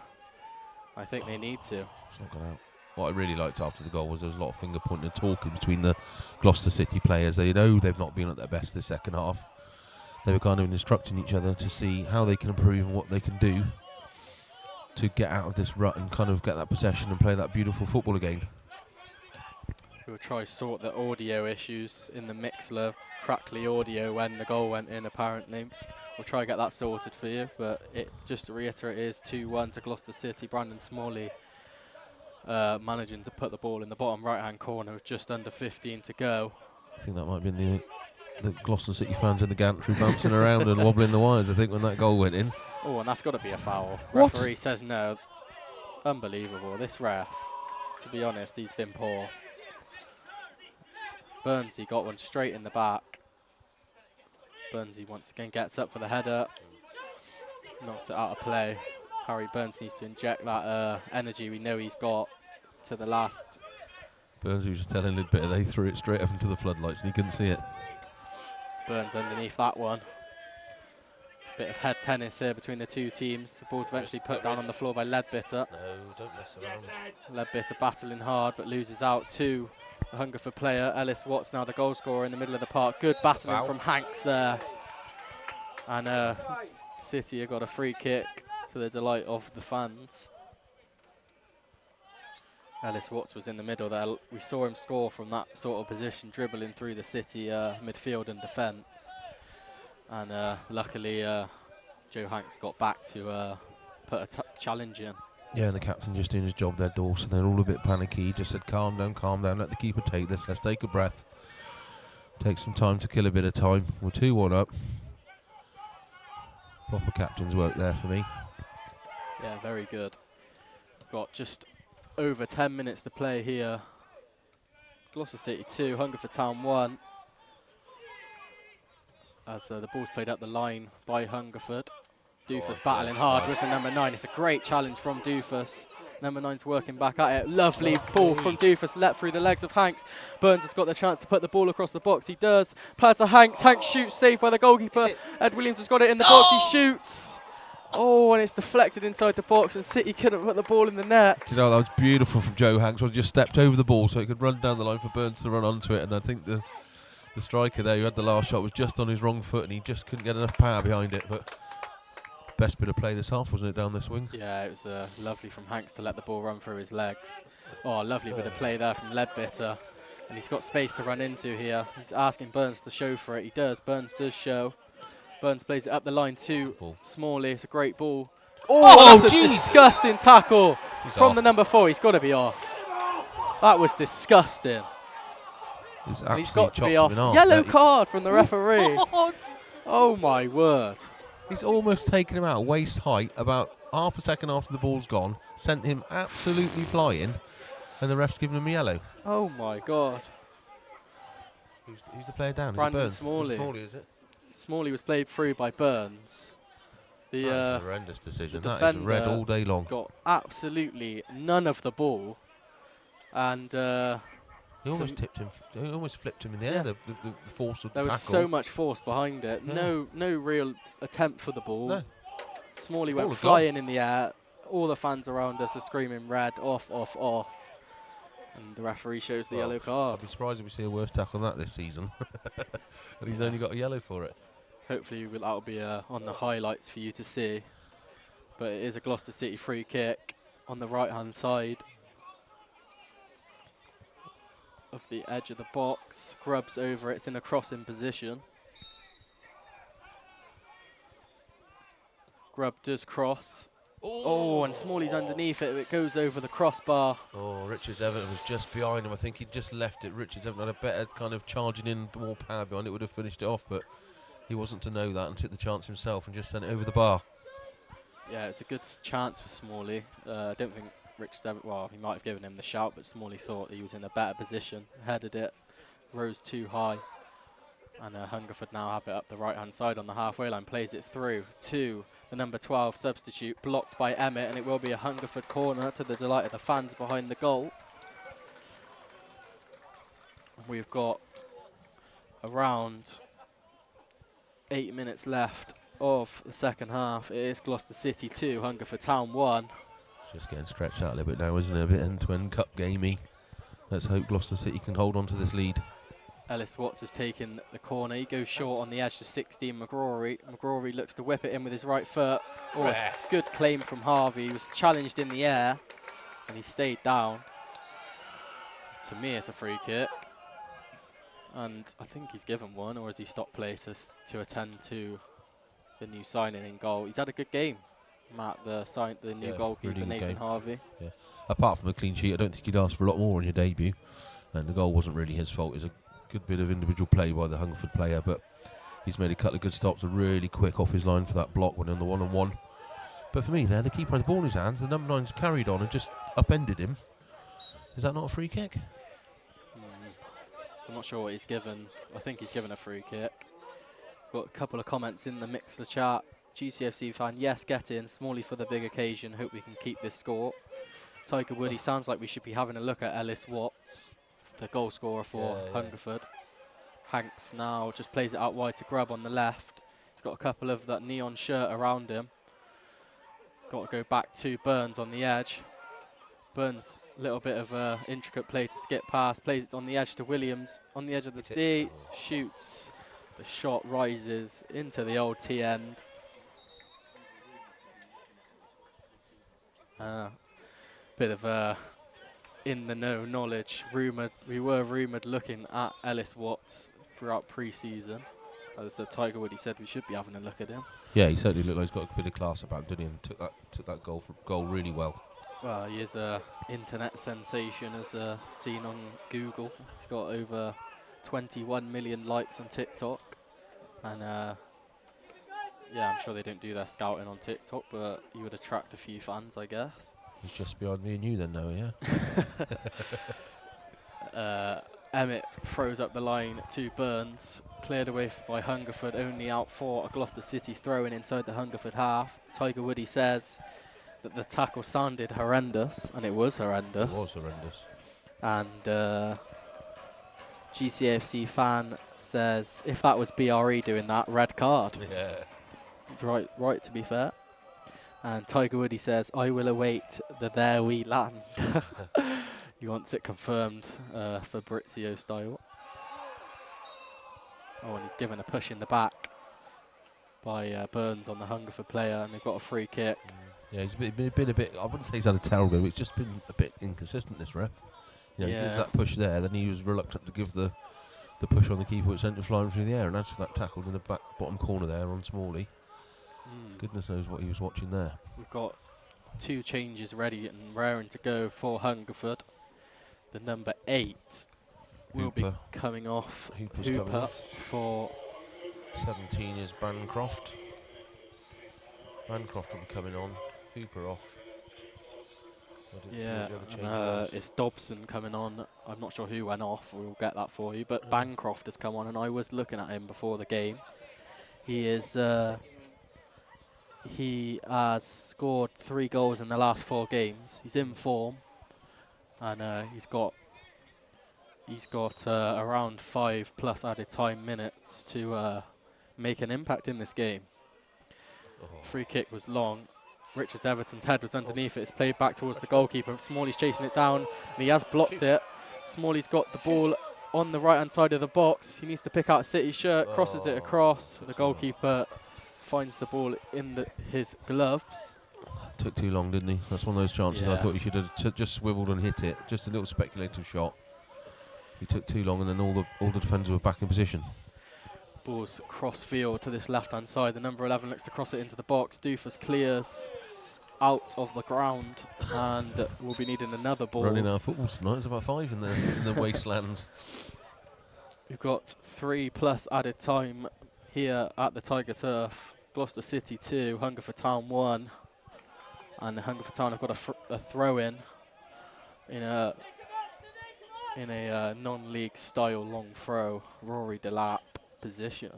Speaker 1: I think they need to.
Speaker 2: It's not gone out. What I really liked after the goal was there was a lot of finger pointing and talking between the Gloucester City players. They know they've not been at their best this second half. They were kind of instructing each other to see how they can improve and what they can do to get out of this rut and kind of get that possession and play that beautiful football again.
Speaker 1: We'll try to sort the audio issues in the Mixler, crackly audio when the goal went in apparently. We'll try to get that sorted for you, but just to reiterate, it is 2-1 to Gloucester City. Brandon Smalley managing to put the ball in the bottom right-hand corner with just under 15 to go.
Speaker 2: I think that might have been the Gloucester City fans in the gantry bouncing around and wobbling the wires, I think, when that goal went in.
Speaker 1: Oh, and that's got to be a foul.
Speaker 2: What?
Speaker 1: Referee says no. Unbelievable. This ref, to be honest, he's been poor. Burnsy got one straight in the back. Burnsy once again gets up for the header. Knocks it out of play. Harry Burns needs to inject that energy we know he's got to the last.
Speaker 2: Burnsy was just telling a little bit, they threw it straight up into the floodlights and he couldn't see it.
Speaker 1: Burns underneath that one. Bit of head tennis here between the two teams. The ball's eventually put down on the floor by Leadbitter.
Speaker 2: No, don't mess around.
Speaker 1: Leadbitter battling hard but loses out to the Hungerford player. Ellis Watts now the goal scorer in the middle of the park. Good battling from Hanks there. And City have got a free kick to the delight of the fans. Ellis Watts was in the middle there. We saw him score from that sort of position, dribbling through the City midfield and defence. And luckily, Joe Hanks got back to put a challenge in.
Speaker 2: Yeah, and the captain just doing his job there, Dawson. They're all a bit panicky. He just said, calm down, let the keeper take this. Let's take a breath. Take some time to kill a bit of time. We're 2-1 up. Proper captain's work there for me.
Speaker 1: Yeah, very good. Got just over 10 minutes to play here. Gloucester City 2, Hungerford Town 1. As the ball's played up the line by Hungerford. Doofus battling hard with the number 9. It's a great challenge from Doofus. Number 9's working back at it. Lovely ball from Doofus, let through the legs of Hanks. Burns has got the chance to put the ball across the box. He does. Player to Hanks. Hanks shoots, saved by the goalkeeper. Ed Williams has got it in the box. He shoots. Oh, and it's deflected inside the box, and City couldn't put the ball in the net.
Speaker 2: You know, that was beautiful from Joe Hanks. He just stepped over the ball so he could run down the line for Burns to run onto it. And I think the striker there who had the last shot was just on his wrong foot, and he just couldn't get enough power behind it. But best bit of play this half, wasn't it, down this wing?
Speaker 1: Yeah, it was lovely from Hanks to let the ball run through his legs. Oh, lovely bit of play there from Leadbitter. And he's got space to run into here. He's asking Burns to show for it. He does. Burns does show. Burns plays it up the line to Smalley. It's a great ball. Oh, that's a disgusting tackle from the number 4. He's got to be off. That was disgusting. He's got to be off. Yellow card from the referee. Oh, my word.
Speaker 2: He's almost taken him out waist height about half a second after the ball's gone, sent him absolutely flying, and the ref's given him a yellow.
Speaker 1: Oh, my God.
Speaker 2: Who's the player down?
Speaker 1: Brandon
Speaker 2: is it
Speaker 1: Smalley.
Speaker 2: Smalley, is it?
Speaker 1: Smalley was played through by Burns.
Speaker 2: That's a horrendous decision.
Speaker 1: The
Speaker 2: that is red all day long.
Speaker 1: Got absolutely none of the ball, and
Speaker 2: he almost tipped him. He almost flipped him in the air. The force of the tackle.
Speaker 1: There was so much force behind it. Yeah. No real attempt for the ball. No. Smalley went flying in the air. All the fans around us are screaming red, off, off, off. And the referee shows the yellow card.
Speaker 2: I'd be surprised if we see a worse tackle than that this season. And he's only got a yellow for it.
Speaker 1: Hopefully that'll be on the highlights for you to see. But it is a Gloucester City free kick on the right-hand side of the edge of the box. Grubbs over it. It's in a crossing position. Grubb does cross. Oh, and Smalley's underneath it. It goes over the crossbar.
Speaker 2: Oh, Richards Everton was just behind him. I think he just left it. Richards Everton had a better kind of charging in, more power behind it, would have finished it off, but he wasn't to know that and took the chance himself and just sent it over the bar.
Speaker 1: Yeah, it's a good chance for Smalley. I don't think Richards Everton, well, he might have given him the shout, but Smalley thought he was in a better position. Headed it, rose too high. And Hungerford now have it up the right-hand side on the halfway line, plays it through to the number 12 substitute, blocked by Emmett, and it will be a Hungerford corner to the delight of the fans behind the goal. We've got around 8 minutes left of the second half. It is Gloucester City 2, Hungerford Town 1.
Speaker 2: It's just getting stretched out a little bit now, isn't it? A bit end-to-end cup gamey. Let's hope Gloucester City can hold on to this lead.
Speaker 1: Ellis Watts has taken the corner. He goes short on the edge to 16 McGrory. McGrory looks to whip it in with his right foot. Oh, it's a good claim from Harvey. He was challenged in the air and he stayed down. To me, it's a free kick. And I think he's given one, or has he stopped play to attend to the new signing in goal? He's had a good game, Matt, the new goalkeeper,
Speaker 2: really
Speaker 1: Nathan
Speaker 2: game.
Speaker 1: Harvey.
Speaker 2: Yeah. Apart from a clean sheet, I don't think he'd ask for a lot more on your debut. And the goal wasn't really his fault. It was a good bit of individual play by the Hungerford player, but he's made a couple of good stops, really quick off his line for that block when on the one-on-one. But for me there, the keeper had the ball in his hands, the number 9's carried on and just upended him. Is that not a free kick?
Speaker 1: I'm not sure what he's given. I think he's given a free kick. Got a couple of comments in the Mixler chat. GCAFC fan, yes, get in. Smalley for the big occasion. Hope we can keep this score. Tiger Woody sounds like we should be having a look at Ellis Watts, the goal scorer for Hungerford. Hanks now just plays it out wide to Grubb on the left. He's got a couple of that neon shirt around him. Got to go back to Burns on the edge. Burns, a little bit of a intricate play to skip past, plays it on the edge to Williams, on the edge of the D, shoots. The shot rises into the old T end. Bit of in the know knowledge. We were rumoured looking at Ellis Watts throughout pre-season. As Tiger Woody said, we should be having a look at him.
Speaker 2: Yeah, he certainly looked like he's got a bit of class about him, didn't he? And took that goal really well.
Speaker 1: Well, he is an internet sensation, as seen on Google. He's got over 21 million likes on TikTok. And yeah, I'm sure they don't do their scouting on TikTok, but he would attract a few fans, I guess.
Speaker 2: He's just behind me and you then, Noah, yeah?
Speaker 1: Emmett throws up the line to Burns. Cleared away by Hungerford, only out for a Gloucester City throw-in inside the Hungerford half. Tiger Woody says that the tackle sounded horrendous, and it was horrendous.
Speaker 2: It was horrendous.
Speaker 1: And GCAFC fan says, if that was BRE doing that, red card.
Speaker 2: Yeah.
Speaker 1: It's right to be fair. And Tiger Woody says, I will await the there we land. He wants it confirmed Fabrizio style. Oh, and he's given a push in the back by Burns on the Hungerford player, and they've got a free kick.
Speaker 2: Yeah, he's been a bit, I wouldn't say he's had a terrible game, it's just been a bit inconsistent, this ref. You know, he gives that push there, then he was reluctant to give the push on the keeper, which sent it flying through the air, and that's that tackled in the bottom corner there on Smalley. Goodness knows what he was watching there.
Speaker 1: We've got 2 changes ready and raring to go for Hungerford. The number 8 will be coming off.
Speaker 2: Hooper's
Speaker 1: Hooper
Speaker 2: coming off.
Speaker 1: For
Speaker 2: 17 is Bancroft. Bancroft will be coming on. Hooper off.
Speaker 1: Yeah, it's Dobson coming on. I'm not sure who went off. We'll get that for you. But Bancroft has come on, and I was looking at him before the game. He is. He has scored 3 goals in the last 4 games. He's in form, and he's got around 5+ added time minutes to make an impact in this game. Free kick was long. Richards Everton's head was underneath it. It's played back towards the goalkeeper. Smalley's chasing it down, and he has blocked it. Smalley's got the ball on the right-hand side of the box. He needs to pick out City's shirt, crosses it across. The goalkeeper finds the ball in his gloves.
Speaker 2: Took too long, didn't he? That's one of those chances I thought he should have just swiveled and hit it. Just a little speculative shot. He took too long, and then all the defenders were back in position.
Speaker 1: Ball's cross field to this left-hand side. The number 11 looks to cross it into the box. Doofus clears out of the ground, and we'll be needing another ball.
Speaker 2: Running our football tonight. There's about 5 in the wastelands.
Speaker 1: We've got 3+ added time here at the Tiger Turf. Gloucester City 2, Hungerford Town 1, and Hungerford Town have got a throw-in in a non-league style long throw. Rory Delap position.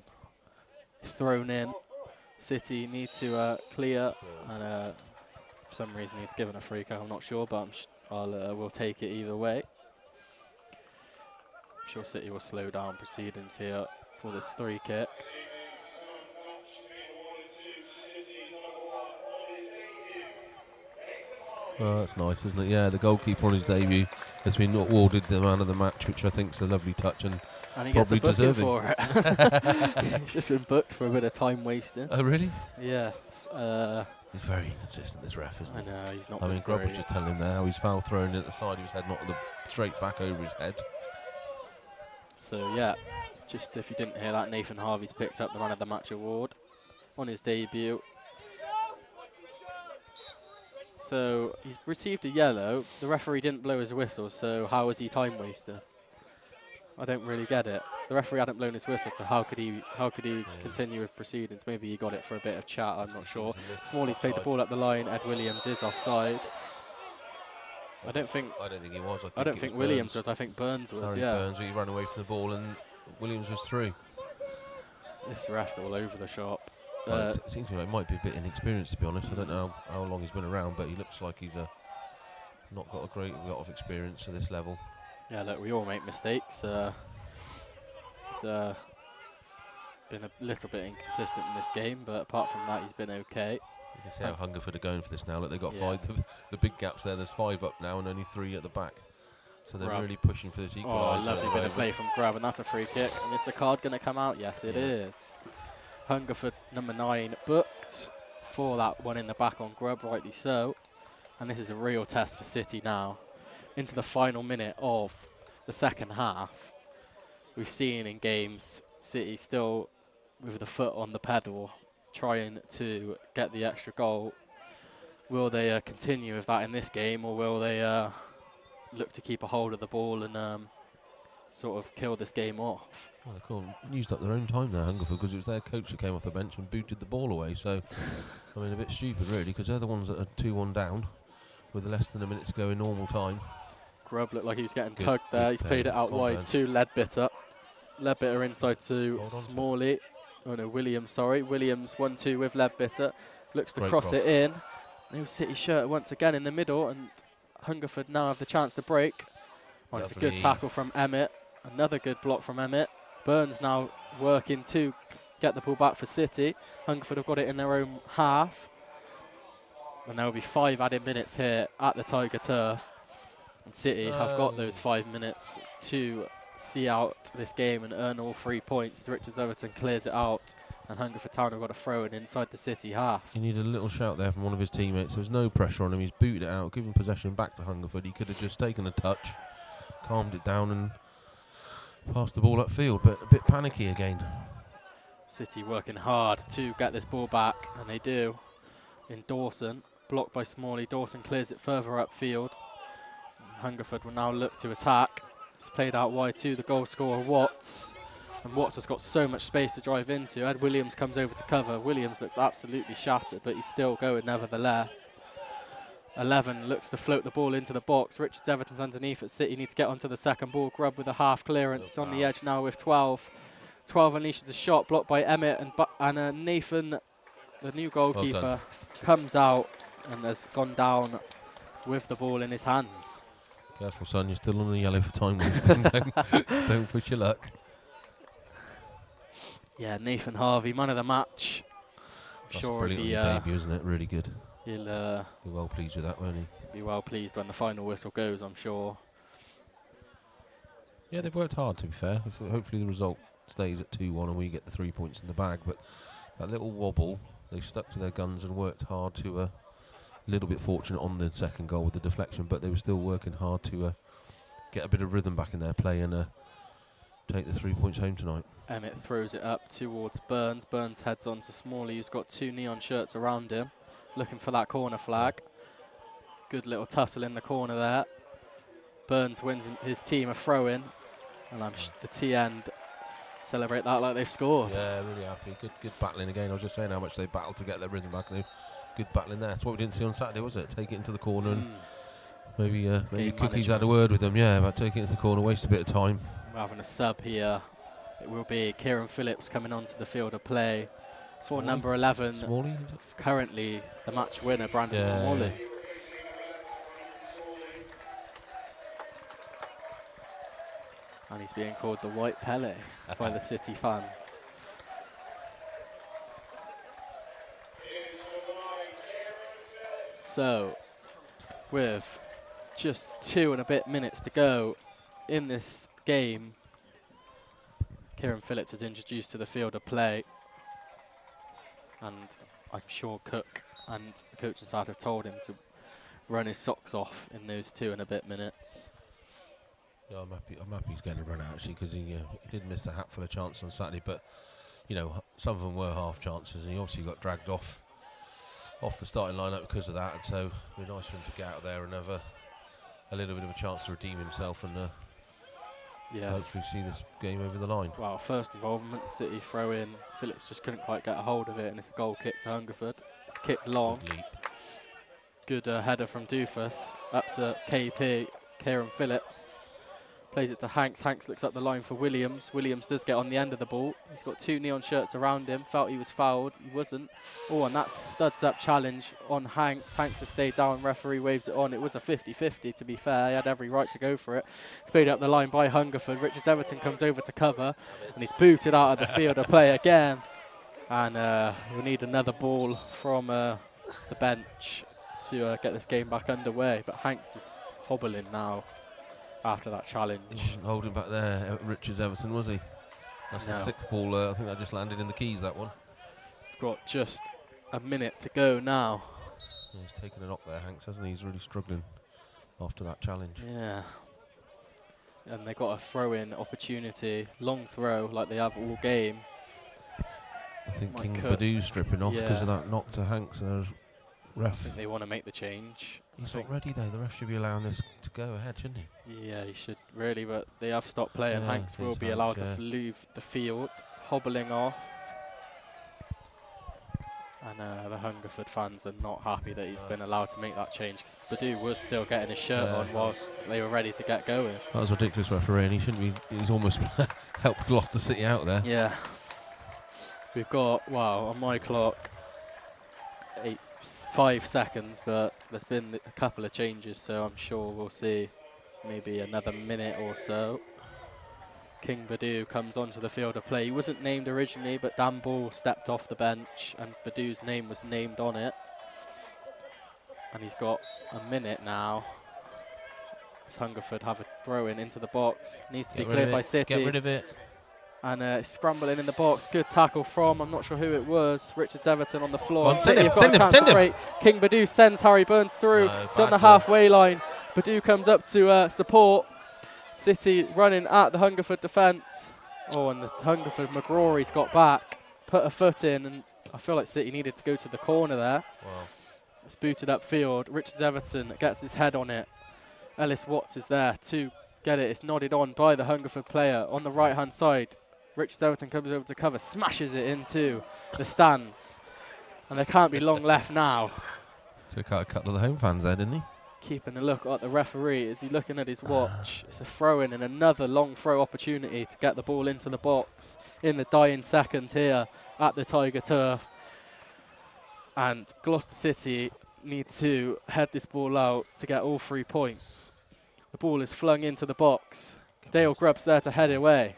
Speaker 1: It's thrown in. City need to clear, and for some reason he's given a free kick. I'm not sure, but we'll take it either way. I'm sure City will slow down proceedings here for this 3 kick.
Speaker 2: Oh, that's nice, isn't it? Yeah, the goalkeeper on his debut has been awarded the man of the match, which I think is a lovely touch and
Speaker 1: he
Speaker 2: probably
Speaker 1: gets a booking
Speaker 2: deserving.
Speaker 1: for it. He's just been booked for a bit of time wasting.
Speaker 2: Oh, really?
Speaker 1: Yes.
Speaker 2: He's very inconsistent, this ref, isn't he?
Speaker 1: I know, he's not.
Speaker 2: I mean, Grubb was
Speaker 1: great.
Speaker 2: just telling him there how his foul thrown in at the side of his head, not straight back over his head.
Speaker 1: So yeah, just if you didn't hear that, Nathan Harvey's picked up the man of the match award on his debut. So he's received a yellow. The referee didn't blow his whistle, so how was he time waster? I don't really get it. The referee hadn't blown his whistle, so how could he continue with proceedings? Maybe he got it for a bit of chat, I'm not sure. Smalley's played the ball up the line. Ed Williams is offside. I don't think
Speaker 2: he was.
Speaker 1: I don't think Williams was. I think Burns was.
Speaker 2: Harry
Speaker 1: yeah.
Speaker 2: Burns, he ran away from the ball and Williams was through.
Speaker 1: This ref's all over the shop.
Speaker 2: Well, it seems to me like he might be a bit inexperienced, to be honest. I don't know how long he's been around, but he looks like he's not got a great lot of experience at this level.
Speaker 1: Yeah, look, we all make mistakes. He's been a little bit inconsistent in this game, but apart from that, he's been okay.
Speaker 2: You can see how Hungerford are going for this now. Look, they've got 5. The big gaps there. There's 5 up now and only 3 at the back. So they're really pushing for this equaliser.
Speaker 1: Oh, lovely bit of play from Grubb, and that's a free kick. And is the card going to come out? Yes, it is. Hungerford, number 9, booked for that one in the back on Grubb, rightly so. And this is a real test for City now. Into the final minute of the second half. We've seen in games City still with the foot on the pedal, trying to get the extra goal. Will they continue with that in this game, or will they look to keep a hold of the ball and sort of kill this game off?
Speaker 2: Well, they cool. Used up their own time there, Hungerford, because it was their coach that came off the bench and booted the ball away. So, I mean, a bit stupid, really, because they're the ones that are 2-1 down with less than a minute to go in normal time.
Speaker 1: Grubb looked like he was getting tugged there. He's played it out wide to Ledbetter. Ledbetter inside to Smalley. Oh no, Williams, sorry. Williams 1-2 with Ledbetter. Looks to cross it in. No City shirt once again in the middle, and Hungerford now have the chance to break. Oh, it's a good tackle from Emmett. Another good block from Emmett. Burns now working to get the ball back for City. Hungerford have got it in their own half. And there will be 5 added minutes here at the Tiger Turf. And City have got those 5 minutes to see out this game and earn all 3 points as Richards Everton clears it out. And Hungerford Town have got to throw it inside the City half.
Speaker 2: He needed a little shout there from one of his teammates. There was no pressure on him. He's booted it out, giving possession back to Hungerford. He could have just taken a touch, calmed it down and passed the ball upfield, but a bit panicky again.
Speaker 1: City working hard to get this ball back, and they do. In Dawson, blocked by Smalley. Dawson clears it further upfield. Hungerford will now look to attack. It's played out wide to the goal scorer, Watts. And Watts has got so much space to drive into. Ed Williams comes over to cover. Williams looks absolutely shattered, but he's still going nevertheless. 11 looks to float the ball into the box. Richards Everton's underneath at City. Need to get onto the second ball. Grubb with a half clearance. It's on the edge now with 12. 12 unleashes the shot, blocked by Emmett, and Nathan, the new goalkeeper, comes out and has gone down with the ball in his hands.
Speaker 2: Careful, son, you're still on the yellow for time wasting. Don't push your luck.
Speaker 1: Yeah, Nathan Harvey, man of the match.
Speaker 2: That's
Speaker 1: sure
Speaker 2: brilliant on your debut, isn't it? Really good.
Speaker 1: He'll
Speaker 2: be well pleased with that, won't he?
Speaker 1: Be well pleased when the final whistle goes, I'm sure.
Speaker 2: Yeah, they've worked hard, to be fair. Hopefully the result stays at 2-1 and we get the 3 points in the bag. But that little wobble, they stuck to their guns and worked hard to a little bit fortunate on the second goal with the deflection, but they were still working hard to get a bit of rhythm back in their play and take the 3 points home tonight.
Speaker 1: Emmett throws it up towards Burns. Burns heads on to Smalley, who's got 2 neon shirts around him, looking for that corner flag. Good little tussle in the corner there. Burns wins his team a throw-in, and the T-end celebrate that like they've scored.
Speaker 2: Yeah, really happy. Good battling again. I was just saying how much they battled to get their rhythm back. Good battling there. That's what we didn't see on Saturday, was it? Take it into the corner and maybe Cookies had a word with them, about taking it into the corner, waste a bit of time.
Speaker 1: We're having a sub here It will be Kieran Phillips coming onto the field of play for
Speaker 2: Smalley?
Speaker 1: number 11.
Speaker 2: Smalley, is it?
Speaker 1: Currently the match winner, Brandon Smalley. And he's being called the White Pele by the City fans. So, with just 2 and a bit minutes to go in this game, Kieran Phillips is introduced to the field of play. And I'm sure Cook and the coaching staff have told him to run his socks off in those 2 and a bit minutes.
Speaker 2: Yeah, I'm happy he's getting a run out, actually, because he did miss a hatful of chances on Saturday, but some of them were half chances, and he obviously got dragged off the starting lineup because of that. And so it'd be nice for him to get out there and have a little bit of a chance to redeem himself and hopefully see this game over the line.
Speaker 1: Well, first involvement, City throw in. Phillips just couldn't quite get a hold of it, and it's a goal kick to Hungerford. It's kicked long.
Speaker 2: Good leap.
Speaker 1: Good header from Doofus up to KP. Kieran Phillips plays it to Hanks. Hanks looks up the line for Williams. Williams does get on the end of the ball. He's got 2 neon shirts around him. Felt he was fouled. He wasn't. Oh, and that's studs up challenge on Hanks. Hanks has stayed down. Referee waves it on. It was a 50-50, to be fair. He had every right to go for it. It's played up the line by Hungerford. Richards Everton comes over to cover, and he's booted out of the field of play again. And we need another ball from the bench to get this game back underway. But Hanks is hobbling now after that challenge.
Speaker 2: He wasn't holding back there, Richards Everton, was he? That's the 6th ball. I think that just landed in the keys, that one.
Speaker 1: Got just a minute to go now.
Speaker 2: Yeah, he's taken a knock there, Hanks, hasn't he? He's really struggling after that challenge.
Speaker 1: Yeah. And they got a throw-in opportunity, long throw, like they have all game.
Speaker 2: I think
Speaker 1: Mike
Speaker 2: King
Speaker 1: Cook.
Speaker 2: Badou's stripping off because of that knock to Hanks. And
Speaker 1: I
Speaker 2: ref.
Speaker 1: think they want to make the change.
Speaker 2: He's not ready though. The ref should be allowing this to go ahead, shouldn't he?
Speaker 1: Yeah, he should really, but they have stopped playing.
Speaker 2: Yeah,
Speaker 1: Hanks will
Speaker 2: he's
Speaker 1: be
Speaker 2: Hanks,
Speaker 1: allowed
Speaker 2: yeah.
Speaker 1: to leave the field, hobbling off. And the Hungerford fans are not happy that he's been allowed to make that change, because Badou was still getting his shirt on whilst they were ready to get going.
Speaker 2: That was ridiculous refereeing. He shouldn't be. He's almost helped Gloucester City out there.
Speaker 1: Yeah. We've got, wow, on my clock, 5 seconds, but there's been a couple of changes, so I'm sure we'll see maybe another minute or so. King Badou comes onto the field of play. He wasn't named originally, but Dan Ball stepped off the bench and Badou's name was named on it. And he's got a minute now. Does Hungerford have a throw in into the box? Needs to be cleared by City.
Speaker 2: Get rid of it.
Speaker 1: And scrambling in the box. Good tackle from, I'm not sure who it was, Richards Everton on the floor.
Speaker 2: On, send him.
Speaker 1: King Badou sends Harry Burns through.
Speaker 2: No,
Speaker 1: it's on the halfway line. Badou comes up to support. City running at the Hungerford defence. Oh, and the Hungerford McGrory's got back, put a foot in, and I feel like City needed to go to the corner there.
Speaker 2: Wow.
Speaker 1: It's booted upfield. Richards Everton gets his head on it. Ellis Watts is there to get it. It's nodded on by the Hungerford player on the right-hand side. Richards Everton comes over to cover, smashes it into the stands. And there can't be long left now.
Speaker 2: Took out a couple of the home fans there, didn't he?
Speaker 1: Keeping a look at the referee. Is he looking at his watch? It's a throw-in and another long throw opportunity to get the ball into the box in the dying seconds here at the Tiger Turf. And Gloucester City need to head this ball out to get all 3 points. The ball is flung into the box. Dale Grubb's there to head away.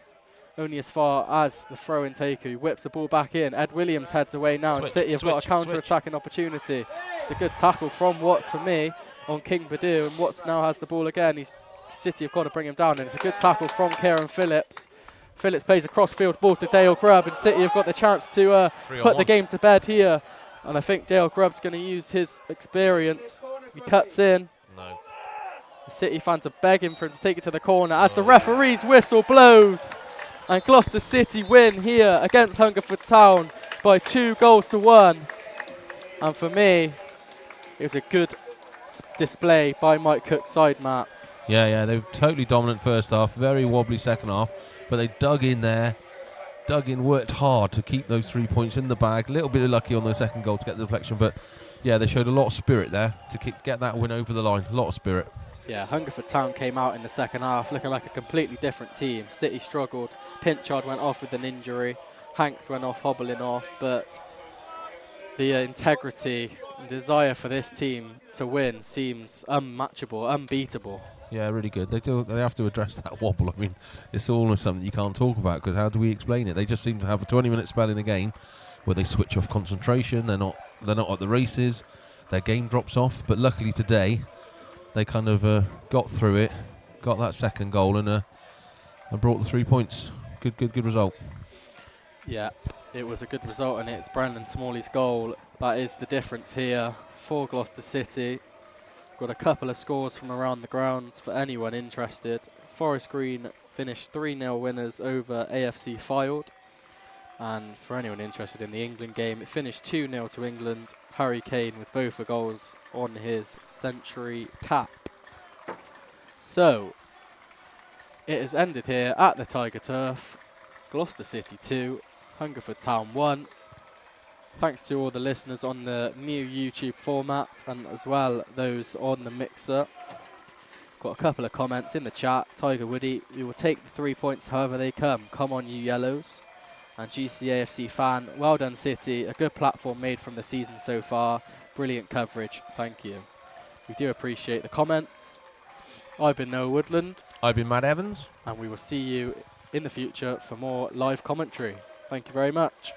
Speaker 1: Only as far as the throw-in taker, who whips the ball back in. Ed Williams heads away now, and City have got a counter-attacking opportunity. It's a good tackle from Watts for me on King Badou, and Watts now has the ball again. City have got to bring him down, and it's a good tackle from Kieran Phillips. Phillips plays a cross-field ball to Dale Grubb, and City have got the chance to put the game to bed here. And I think Dale Grubb's going to use his experience. He cuts in.
Speaker 2: No.
Speaker 1: The City fans are begging for him to take it to the corner as the referee's whistle blows. And Gloucester City win here against Hungerford Town by 2-1. And for me, it was a good display by Mike Cook's side, Matt.
Speaker 2: Yeah, they were totally dominant first half, very wobbly second half, but they dug in there, worked hard to keep those 3 points in the bag. A little bit of lucky on the second goal to get the deflection, but yeah, they showed a lot of spirit there to get that win over the line. A lot of spirit.
Speaker 1: Yeah, Hungerford Town came out in the second half looking like a completely different team. City struggled. Pinchard went off with an injury. Hanks went off hobbling off, but the integrity and desire for this team to win seems unmatchable, unbeatable.
Speaker 2: Yeah, really good. They have to address that wobble. I mean, it's almost something you can't talk about, because how do we explain it? They just seem to have a 20-minute spell in a game where they switch off concentration. They're not at the races. Their game drops off. But luckily today, they kind of got through it, got that second goal, and brought the 3 points. Good result.
Speaker 1: Yeah, it was a good result, and it's Brandon Smalley's goal that is the difference here for Gloucester City. Got a couple of scores from around the grounds for anyone interested. Forest Green finished 3-0 winners over AFC Fylde. And for anyone interested in the England game, it finished 2-0 to England. Harry Kane with both the goals on his century cap. So, it has ended here at the Tiger Turf. Gloucester City 2, Hungerford Town 1. Thanks to all the listeners on the new YouTube format, and as well those on the mixer. Got a couple of comments in the chat. Tiger Woody, we will take the 3 points however they come. Come on, you yellows. And GCAFC fan, well done City. A good platform made from the season so far. Brilliant coverage. Thank you. We do appreciate the comments. I've been Noah Woodland.
Speaker 2: I've been Matt Evans.
Speaker 1: And we will see you in the future for more live commentary. Thank you very much.